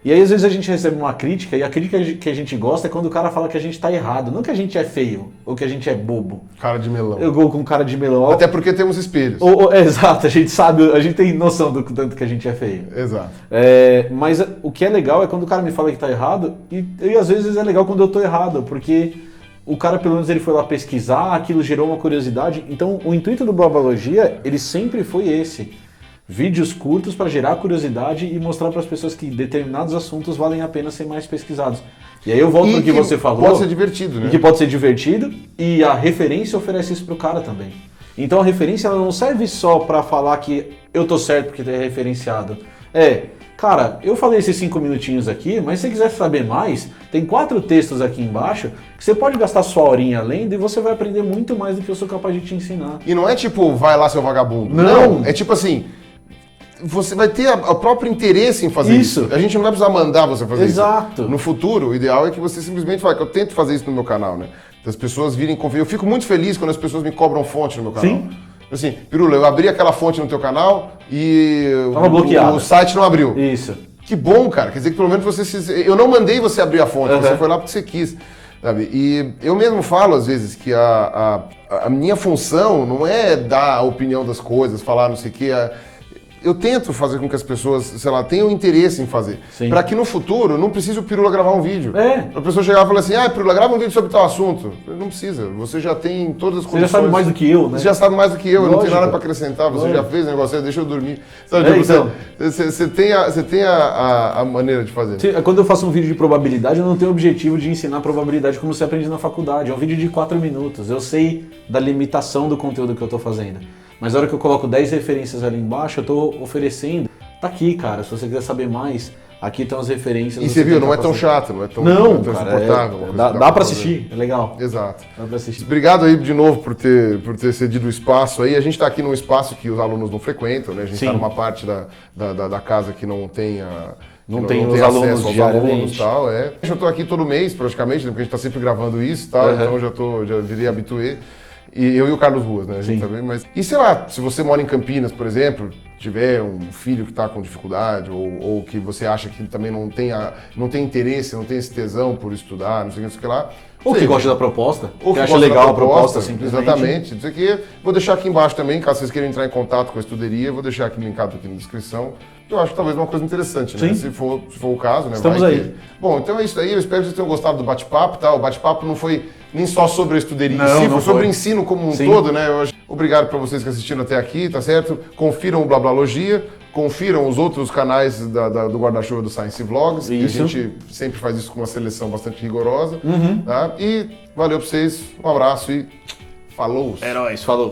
E aí às vezes a gente recebe uma crítica, e a crítica que a gente gosta é quando o cara fala que a gente tá errado, não que a gente é feio, ou que a gente é bobo. Cara de melão. Eu vou com cara de melão. Até porque temos espelhos. Exato, a gente sabe, a gente tem noção do tanto que a gente é feio. Exato. Mas o que é legal é quando o cara me fala que tá errado, e às vezes é legal quando eu tô errado, porque o cara pelo menos ele foi lá pesquisar, aquilo gerou uma curiosidade. Então o intuito do Blabologia, ele sempre foi esse. Vídeos curtos para gerar curiosidade e mostrar para as pessoas que determinados assuntos valem a pena ser mais pesquisados. E aí eu volto no que você falou. Pode ser divertido, né? E que pode ser divertido, e a referência oferece isso pro cara também. Então a referência ela não serve só para falar que eu tô certo porque é referenciado. Cara, eu falei esses 5 minutinhos aqui, mas se você quiser saber mais, tem 4 textos aqui embaixo que você pode gastar sua horinha lendo e você vai aprender muito mais do que eu sou capaz de te ensinar. E não é tipo, vai lá, seu vagabundo. Não. É tipo assim, você vai ter o próprio interesse em fazer isso. A gente não vai precisar mandar você fazer isso. Exato. No futuro, o ideal é que você simplesmente fale, que eu tento fazer isso no meu canal, né? As pessoas virem conferir. Eu fico muito feliz quando as pessoas me cobram fonte no meu canal. Sim. Assim, Pirula, eu abri aquela fonte no teu canal e Tava bloqueado. O site não abriu. Isso. Que bom, cara. Quer dizer que pelo menos eu não mandei você abrir a fonte, você foi lá porque você quis. Sabe? E eu mesmo falo às vezes que a minha função não é dar a opinião das coisas, falar não sei o que. Eu tento fazer com que as pessoas, sei lá, tenham interesse em fazer. Para que no futuro não precise o Pirula gravar um vídeo. A pessoa chegar e falar assim, Pirula, grava um vídeo sobre tal assunto. Não precisa, você já tem todas as condições. Você já sabe mais do que eu, né? Você já sabe mais do que eu não tenho nada para acrescentar, você já fez o negócio, deixa eu dormir. Sabe, então. Você tem a maneira de fazer. Quando eu faço um vídeo de probabilidade, eu não tenho o objetivo de ensinar probabilidade como você aprende na faculdade. É um vídeo de 4 minutos. Eu sei da limitação do conteúdo que eu estou fazendo. Mas na hora que eu coloco 10 referências ali embaixo, eu estou oferecendo. Tá aqui, cara. Se você quiser saber mais, aqui estão as referências. E você viu, não é tão chato, não é tão insuportável. Dá pra assistir, é legal. Exato. Dá pra assistir. Obrigado aí de novo por ter cedido o espaço aí. A gente está aqui num espaço que os alunos não frequentam, né? A gente está numa parte da casa que não tem Não tem os alunos diariamente. Tal, Eu estou aqui todo mês, praticamente, porque a gente está sempre gravando isso e tal, então já virei habitué. E eu e o Carlos Ruas, né? A gente também, mas... E sei lá, se você mora em Campinas, por exemplo, tiver um filho que está com dificuldade, ou que você acha que também não tem interesse, não tem esse tesão por estudar, não sei o que lá. Ou que gosta da proposta, ou que acha legal a proposta, simplesmente. Exatamente. Isso aqui, vou deixar aqui embaixo também, caso vocês queiram entrar em contato com a estuderia, vou deixar aqui linkado aqui na descrição. Eu acho que talvez uma coisa interessante, né? Se for o caso, né? Estamos aí. Bom, então é isso aí. Eu espero que vocês tenham gostado do bate-papo, tá? O bate-papo não foi nem só sobre a estuderia em si, foi sobre o ensino como um todo, né? Obrigado para vocês que assistiram até aqui, tá certo? Confiram o Blablalogia, confiram os outros canais do Guarda-Chuva do Science Vlogs. Que a gente sempre faz isso com uma seleção bastante rigorosa, tá? E valeu para vocês, um abraço e falou! É nóis, falou!